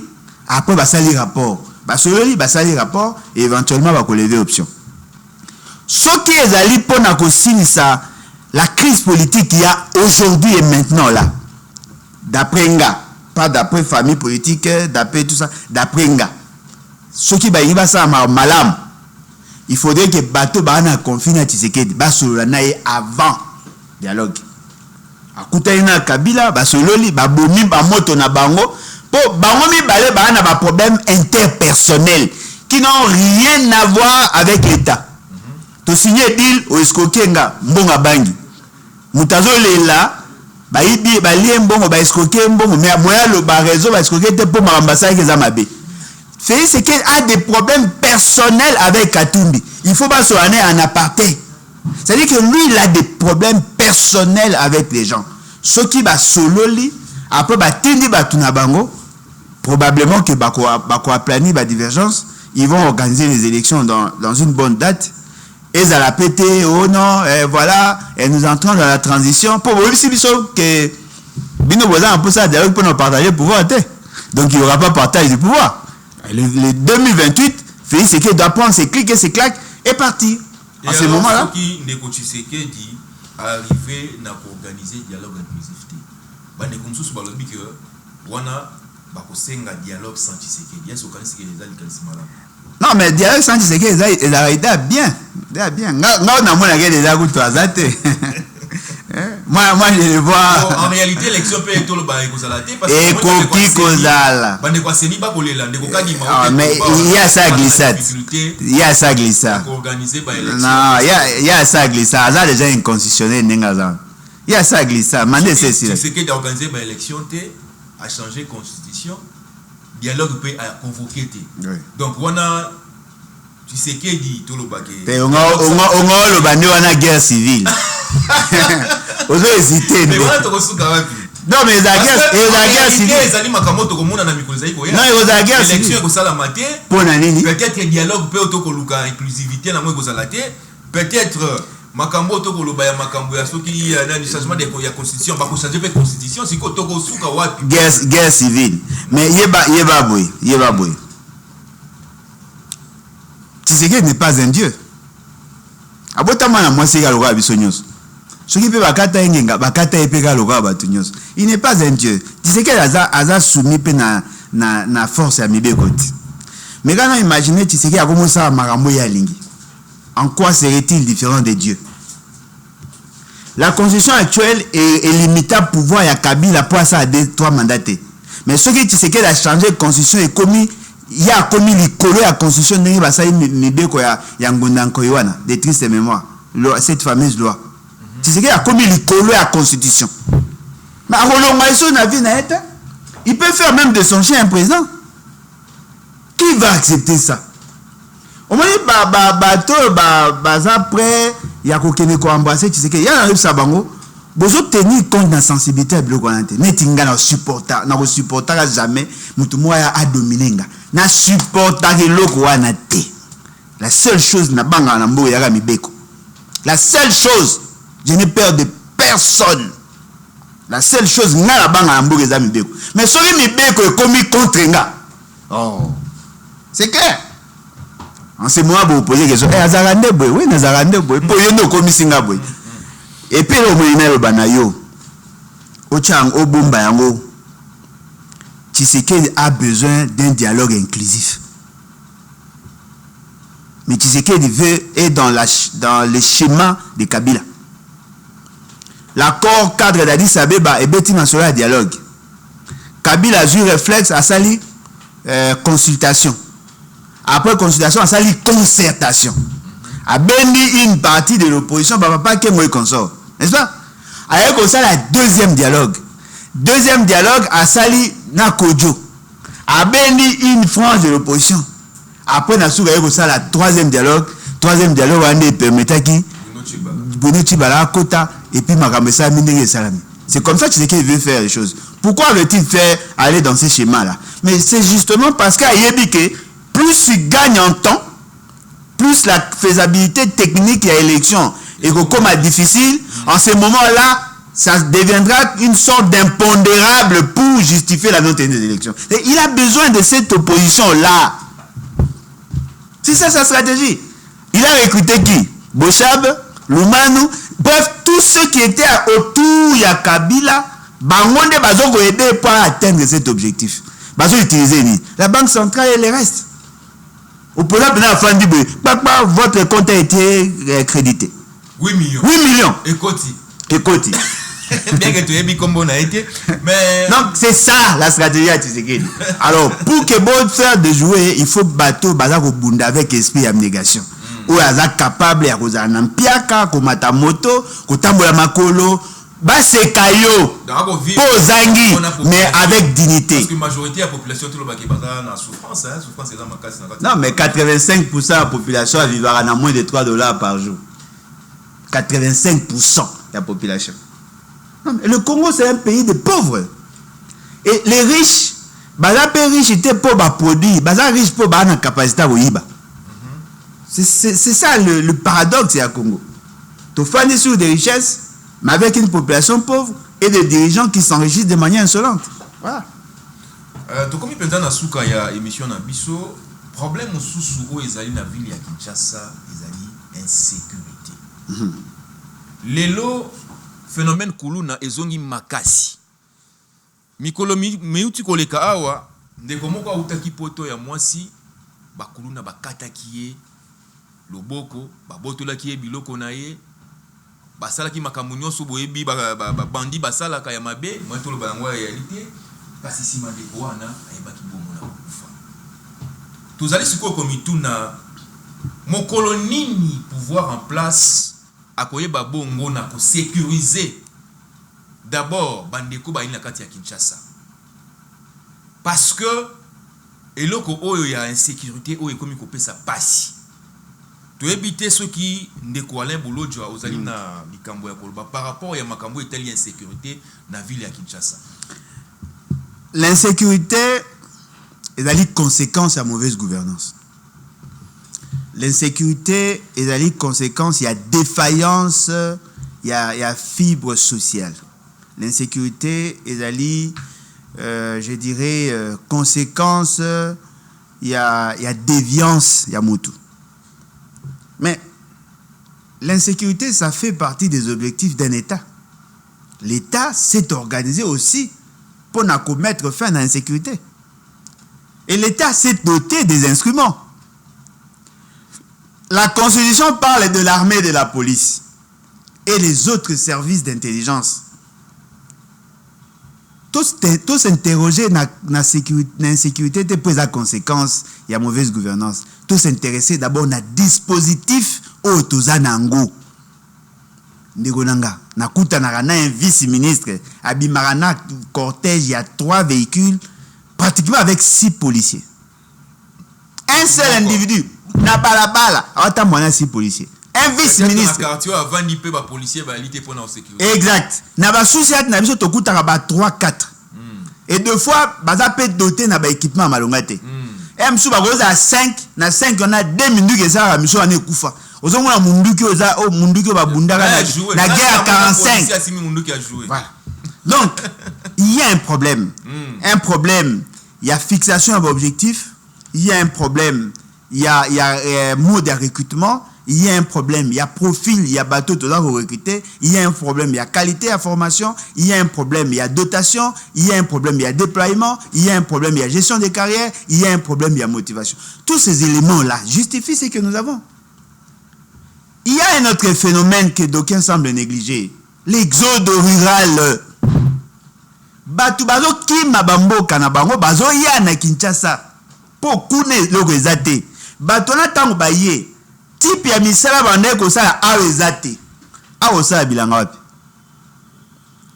après ba sali rapport. Ba sololi ba sali rapport et éventuellement ba ko lever option. Ce qui est allé pour na ko sinisa la crise politique qu'il y a aujourd'hui et maintenant là, d'après Nga, pas d'après famille politique, d'après tout ça, d'après Nga. Ce qui va ça malam, il faudrait que bateau bana confine à Tshisekedi, basolanaye avant dialogue. Akutaina Kabila, basololi, babomi, bamoto na bango, pour bango mi balé bana ba problème interpersonnel qui n'ont rien à voir avec l'État. To signer deal au escokenga mbonga bangi. Mutazo lela baibi balie mbongo ba escoke mbongo mais moya lo ba réseau ba escoke te pour ma ambassade que zamabe. Félix c'est qu'il a des problèmes personnels avec Katumbi. Il faut pas se rendre en aparté. C'est-à-dire que lui il a des problèmes personnels avec les gens. Ceux qui va sololi après ba tindi ba tunabango probablement que bako planifier ba divergence, ils vont organiser les élections dans une bonne date. Et ça l'a pété, oh non, voilà, et nous entrons dans la transition. Pour vous, c'est que Bino Boza a poussé à dialogue pour nous partager le pouvoir. Donc il n'y aura pas partage du pouvoir. Le 2028, Félix Tshisekedi doit prendre ses clics et ses claques et partir. Et à ce moment-là, qui négocier dit arriver à organiser dialogue inclusif. Bah négocier sur le but que wana bah kosenga dialogue sans Tshisekedi. Est-ce que c'est les alliés non mais dialogue sans Tshisekedi ils a été bien. Non, on a déjà goûté à ça. Moi, je le vois. En réalité, l'élection peut être tout le bail que ça l'a été. Et coquille cosala. Mais il y a ça glissade. Il y a ça glissade. Non, il y a ça glissade. Ça déjà inconstitutionnel. Il y a ça glissade. Mandez ceci. C'est ce qui est organisé par l'élection, à changer la constitution. Dialogue peut convoquer. Donc, on a. Tu sais qui dit tout le baguette. On a le bandit, on a guerre civile. On a hésité. Mais voilà, tu reçois quand même. Non, mais la guerre civile. Non, il y a guerre civile. L'élection est ça la matin. Peut-être que dialogue peut être inclusivité, la moins peut-être. Makambo to koloba ya makambo ya soki na changement de la constitution ba ko changer la constitution siko to ko suka wapi guerre civile mais yeba boy Tshisekedi n'est pas un dieu abota mana mwasi ga loka biso nyonso soki pe bakata engenga bakata epeka loka batu nyonso il n'est pas un dieu Tshisekedi aza soumis pe na force ya mibeko ti mais quand on imagine Tshisekedi a commencé à makambo ya lingi. En quoi serait-il différent de Dieu? La constitution actuelle est limitée à pouvoir ya Kabila pour ça à 2-3 mandats. Mais ce qui Tshisekedi a changé la constitution et commis il y a commis les collés à la constitution de Basai Mibeko ya Ngondanko Yoana, des tristes mémoires, cette fameuse loi. Tshisekedi a commis les collés à la constitution. Mais il peut faire même de son chien un président. Qui va accepter ça? Au moins, après, il y a quelqu'un qui a embrassé, tu sais qu'il y a un sabango. Vous tenir compte de la sensibilité de l'Oguanante. N'etinga na supporter jamais. Mutumwa a dominé. Na supporter l'Oguanante. La seule chose na banga na mbo ya mibeko. La seule chose, je n'ai peur de personne. La seule chose na la banga na mbo ya mibeko. Mais celui mibeko est commis contre nga. Oh, c'est clair. En ce moment, vous posez question. Azarande boy, oui, Nazarande boy. Pour yono komi singa boy. Et puis le moyen le banayo. Ochang obumba yango. Tshisekedi a besoin d'un dialogue inclusif. Mais Tshisekedi est dans le schéma de Kabila. l'accord cadre d'Addis Abeba et beti masolo ya dialogue. Kabila a eu réflexe à sali consultation. Après consultation, à sali concertation. A béni une partie de l'opposition, papa qui est consort. N'est-ce pas? Avec ça, la deuxième dialogue. Deuxième dialogue, à sali na Kodjo. A béni une frange de l'opposition. Après, na souga avec ça, la troisième dialogue. Troisième dialogue, on est permettant qui Bruno Tchibala, Kota, et puis Makamesa, Mindé Salami. C'est comme ça que tu sais qu'il veut faire les choses. Pourquoi veut-il faire aller dans ces schémas-là? Mais c'est justement parce qu'à Yébike, plus il gagne en temps, plus la faisabilité technique et l'élection est comme difficile, en ce moment-là, ça deviendra une sorte d'impondérable pour justifier la non-tenue des élections. Et il a besoin de cette opposition-là. C'est ça sa stratégie. Il a recruté qui? Bochab, Lumanu, bref, tous ceux qui étaient autour de Kabila, Bangonde Bazoko aider pour atteindre cet objectif. Bazo utiliser la banque centrale et les restes. Au point de la fin du bruit, votre compte a été crédité. 8 millions. 8 millions. Écoute. Bien que tu aies mis comme on a été, mais... Donc, c'est ça la stratégie à Tshisekedi. Alors, pour que bon faire de jouer, il faut bateau Bazako Bunda avec esprit d'abnégation. Ou aza capable ya kozana mpiaka komata moto kotambola makolo basekayo pozangi mais avec dignité. Parce que majorité de la population tout le monde qui est en souffrance, hein, souffrance c'est dans ma case. Non mais 85% de la population vivra à moins de $3 par jour. 85% de la population. Non, mais le Congo c'est un pays de pauvres. Et les riches, baza pe riches étaient pauvres produits, baza riches pour bana capacité à oyiba. C'est ça le paradoxe à Congo. Tu fais sur des richesses, mais avec une population pauvre et des dirigeants qui s'enrichissent de manière insolente. Voilà. Tu comme il dans souka ya émission na biso, problème sous o ezali na ville ya Kinshasa, ezali insécurité. Lelo phénomène kuluna ezongi makasi. Mikolo meuti koleka awa ndeko moko utaki poto ya mwasi bakuluna bakatakiye loboko babotolaki ye biloko na ye basalaki makambo nyonso boyebi bandi basalaka ya mabe moi toloba yango ya réalité kasi nsima ndeko wana ayebaki bongo na kokufa. Tozali sikoyo komituna mokolo nini pouvoir en place akoyeba bongo na kosécuriser d'abord bandeko bayini na kati ya Kinshasa, parce que eloko oyo ya insécurité oyo ekomi kopesa pasi. Tu éviter ceux qui ndeko Alain Bolodjo ozali na bikambo ya koloba par rapport ya makambo etali insécurité na ville ya Kinshasa. L'insécurité est la conséquence à mauvaise gouvernance. L'insécurité est la conséquence, il y a défaillance, il y a fibre sociale. L'insécurité est je dirais, conséquence, il y a déviance, il y a moutou. Mais l'insécurité, ça fait partie des objectifs d'un État. L'État s'est organisé aussi pour mettre fin à l'insécurité. Et l'État s'est doté des instruments. La Constitution parle de l'armée et de la police et les autres services d'intelligence. Tous s'interroger dans l'insécurité pour la conséquence, il y a mauvaise gouvernance. Tous s'intéresser d'abord dans dispositif au Tozanango. Ndigonanga, nakuta na un vice-ministre, abimarana cortège, il y a 3 véhicules, pratiquement avec 6 policiers. Un seul individu, na balabala, autant moi 6 policiers. Un vice-ministre. Exact. Na ba souciat na biso tokuta ba 3-4. Et 2 fois, baza peut doter na ba équipement malongate. Et msu ba goza à 5, na 5 on a 2 minutes que ça mission ane kufa. Ozomona munduki oza o munduki ba bundaka na guerre à 45. Voilà. Donc, il y a un problème. Un problème, il y a fixation d'objectifs, il y a un problème, il y a mode de recrutement. Il y a un problème, il y a profil, il y a bateau, tout ça vous recruter, il y a un problème, il y a qualité à formation, il y a un problème, il y a dotation, il y a un problème, il y a déploiement, il y a un problème, il y a gestion des carrières, il y a un problème, il y a motivation. Tous ces éléments-là justifient ce que nous avons. Il y a un autre phénomène que d'aucuns semblent négliger. l'exode rural. Batu bazo kima bamboka na bango bazo ya na Kinshasa po kune loko ezate. Batu na tango baye type ya misala bande ko sala awe ezate. Awo sala bilanga wapi?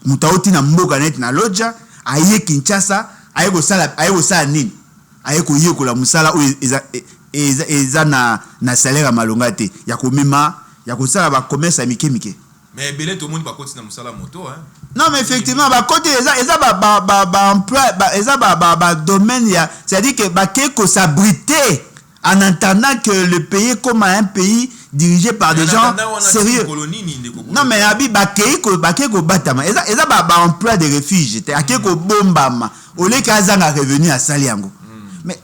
Mutauti na mboka net na loja aye Kinshasa aye ko sala nini? Aye ko yekola musala o eza na salaire malonga te ya komema ya ko sala ba commerce mike. Mais belé tout le monde va continuer à musala moto hein. Non mais effectivement ba côté eza ba emploi eza ba domaine ya, c'est-à-dire que ba ko s'abriter en entendant que le pays comme un pays dirigé par des gens sérieux. Non mais abi ba ko batama eza ba emploi de refuge te akeko bombama ole kazanga revenu à saliango. Mais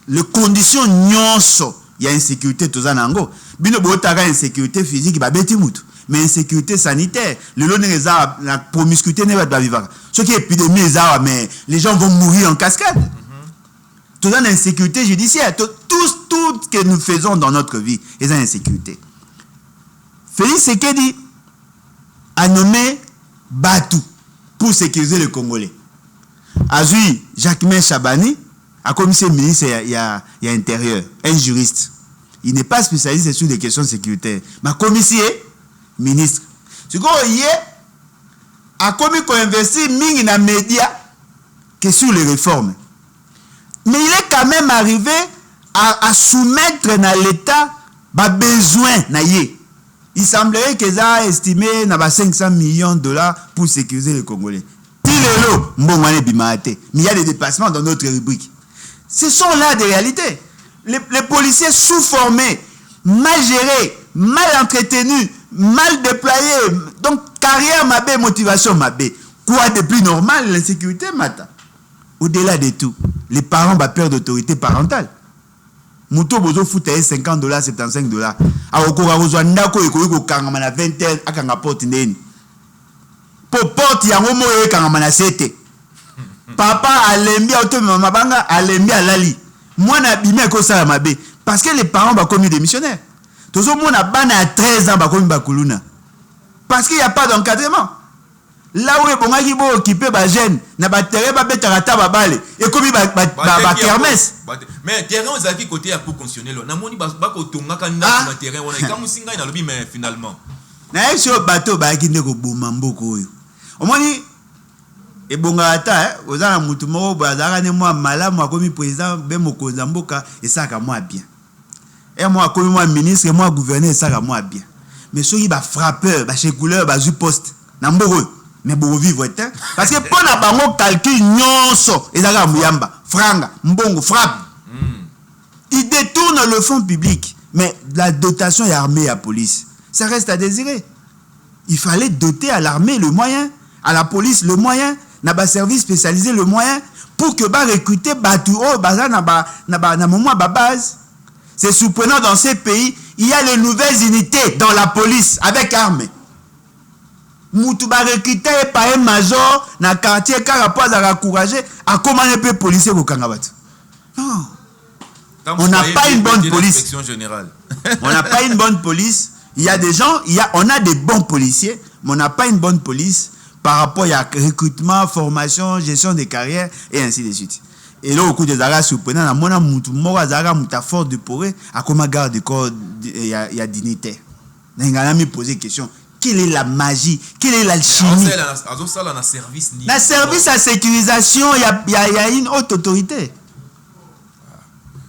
les conditions nyonso ya insécurité tozanango bino botaka insécurité physique ba beti mutu. Mais insécurité sanitaire, le lot n'est pas la promiscuité n'est pas vivre. Ce qui est épidémie, mais les gens vont mourir en cascade. Tout ça, l'insécurité judiciaire, tout ce que nous faisons dans notre vie est une insécurité. Félix Sekedi a nommé Batou pour sécuriser le Congolais. Azui Jacquemin Chabani a commissaire ministre il y a intérieur, un juriste. Il n'est pas spécialisé sur les questions sécuritaires. Ma commissaire ministre. Ce qu'on y a commis qu'on investit mingi na média que sur les réformes. Mais il est quand même arrivé à soumettre dans l'État ba besoin na yé. Il semblerait qu'ils a estimé na 500 millions de dollars pour sécuriser les Congolais. Tilelo mbongwane bimate. Mais il y a des dépassements dans notre rubrique. Ce sont là des réalités. Les policiers sous-formés, mal gérés, mal entretenus, mal déployés, donc carrière mabé, motivation mabé. Quoi de plus normal, l'insécurité mata. Au-delà de tout, les parents ont peur d'autorité parentale. Mouto bozo foute $50, $75. Awokora kozwa ndako ekoyiko kangama na 20 akanga porte ndeni. Po porte yango moyo kangama na 7. Papa alembi auto mama banga alembi alali. Mwana bimé ko sala mabé parce que les parents ba commis des missionnaires. Tous au monde a bana à 13 ans bakomi bakuluna. Parce qu'il n'y a pas d'encadrement. Là où est bon qui bo occupé ba jeune na ba terrain ba betarata ba balé et comme ba kermesse. Mais terrain aux acquis côté à pour constitutionnel. Na moni ba ko tonga kan na terrain on est comme singa na lobi mais finalement. Na eso bateau ba ki ndeko boma mboko oyo. Omoni et bonga ata ozana mutu moko bazaka ne moi malamu akomi président be mokonza mboka et ça ka moi bien. Et moi, comme moi ministre, et moi gouverneur, ça va moi bien. Mais ceux qui va frappeur, bah chez couleur, bah du poste, n'amboro, mais bon vivre est parce que pour la banque calcul nyonso, et ça muyamba, franga, mbongo, frappe. Ils détournent le fonds public, mais la dotation est armée à police, ça reste à désirer. Il fallait doter à l'armée le moyen, à la police le moyen, n'a pas service spécialisé le moyen pour que bah recruter batou, bah na moment ba base. C'est surprenant dans ces pays, il y a les nouvelles unités dans la police avec armes. Moutou ba recruté par un major dans le quartier car après à encourager à commander peu policier au Kangabat. Non. On n'a pas une bonne police. On n'a pas une bonne police. Il y a des gens, on a des bons policiers, mais on n'a pas une bonne police par rapport à recrutement, formation, gestion des carrières et ainsi de suite. Et là, au coup des arrêts surprenants, on a un fort de poré, à comment garde corps, il y a dignitaire. On a mis poser question. Quelle est la magie? Quelle est l'alchimie? La service à sécurisation, il y a une haute autorité.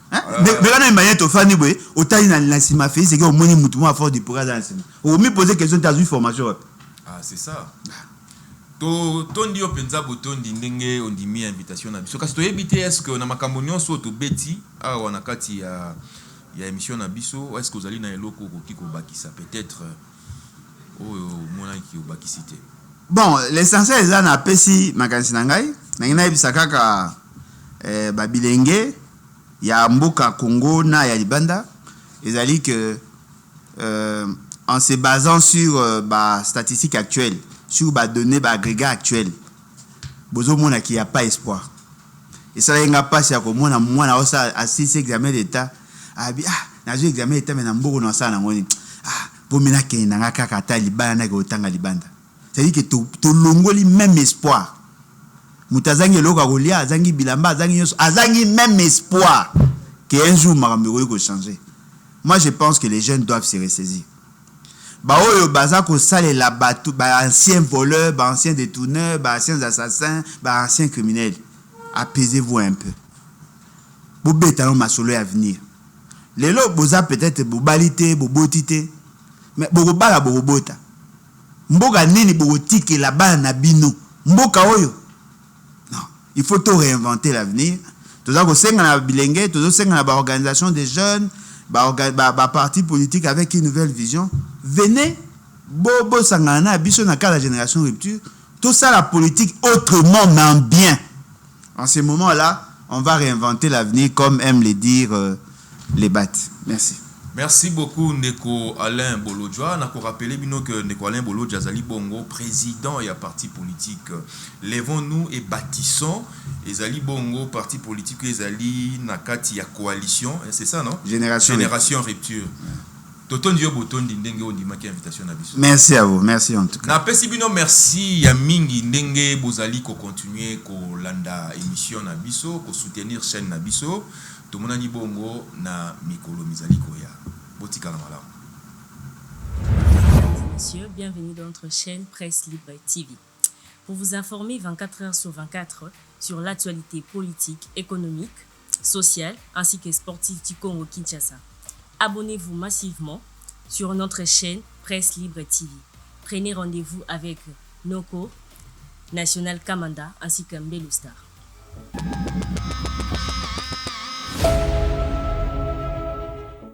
Mais quand on a une famille, autant il y a une fait, c'est qu'on a un fort de poré. On a poser question, tu as une formation. Ah, c'est ça. Tondi openza botondi ndenge ondimi invitation na biso kasi toyebite est-ce que na makambo nyonso to beti awa na kati ya émission na biso est-ce que vous allez na eloko koki ko bakisa peut-être mona ki obakisité. Bon, l'essentiel est na pesi makanisi na ngai na ngina bisaka ka babilenge ya mboka Congo na ya Libanda ezali que en se basant sur statistiques actuelles sur les données agrégat actuelles, bozo mona qui a pas espoir. Et ça y a pas si à comment na moi na osa assist examen d'état na jo examen d'état mais na mboko na ça na ngoni pour mina ke na kaka ta libana na ko tanga libanda. c'est-à-dire que to longoli même espoir mutazangi loka kolia azangi bilamba azangi même espoir que un jour makambo ko changer. Moi je pense que les jeunes doivent se ressaisir. Ba oyo baza ko salela batu ba anciens voleurs, ba anciens détourneurs, ba anciens assassins, ba anciens criminels. Apaisez-vous un peu. Bobeta no masolo à venir. Lelo boza peut-être bobalite, bobotite, mais bobala bobota. Mboka nini botike la bana na bino. Mboka oyo. Non, il faut tout réinventer l'avenir. Toza ko senga na bilenge, toza senga na ba organisation des jeunes, ba parti politique avec une nouvelle vision. Venez bobo sangana biso na la génération rupture. Tout ça la politique autrement mais en bien. En ce moment-là, on va réinventer l'avenir comme aiment le dire les battes. Merci. Merci beaucoup Ndeko Alain Bolodjoa. Nako rappeler bino que Ndeko Alain Bolodjoa Zali Bongo, président et parti politique. Lèvons-nous et bâtissons. Ezali Bongo, parti politique Ezali Nakati ya coalition. C'est ça, non? Génération Rupture. Merci à vous, merci en tout cas. Na pesi bino merci ya mingi ndenge bozali ko continuer ko landa émission na biso, ko soutenir chaîne na biso. Tomonani bongo na mikolo mizali koya. Botika la malamu. Messieurs, bienvenue dans notre chaîne Presse Libre TV. Pour vous informer 24 heures sur 24 sur l'actualité politique, économique, sociale ainsi que sportive du Congo Kinshasa. Abonnez-vous massivement sur notre chaîne Presse Libre TV. Prenez rendez-vous avec Noko, National Kamanda ainsi que Mbelu Star.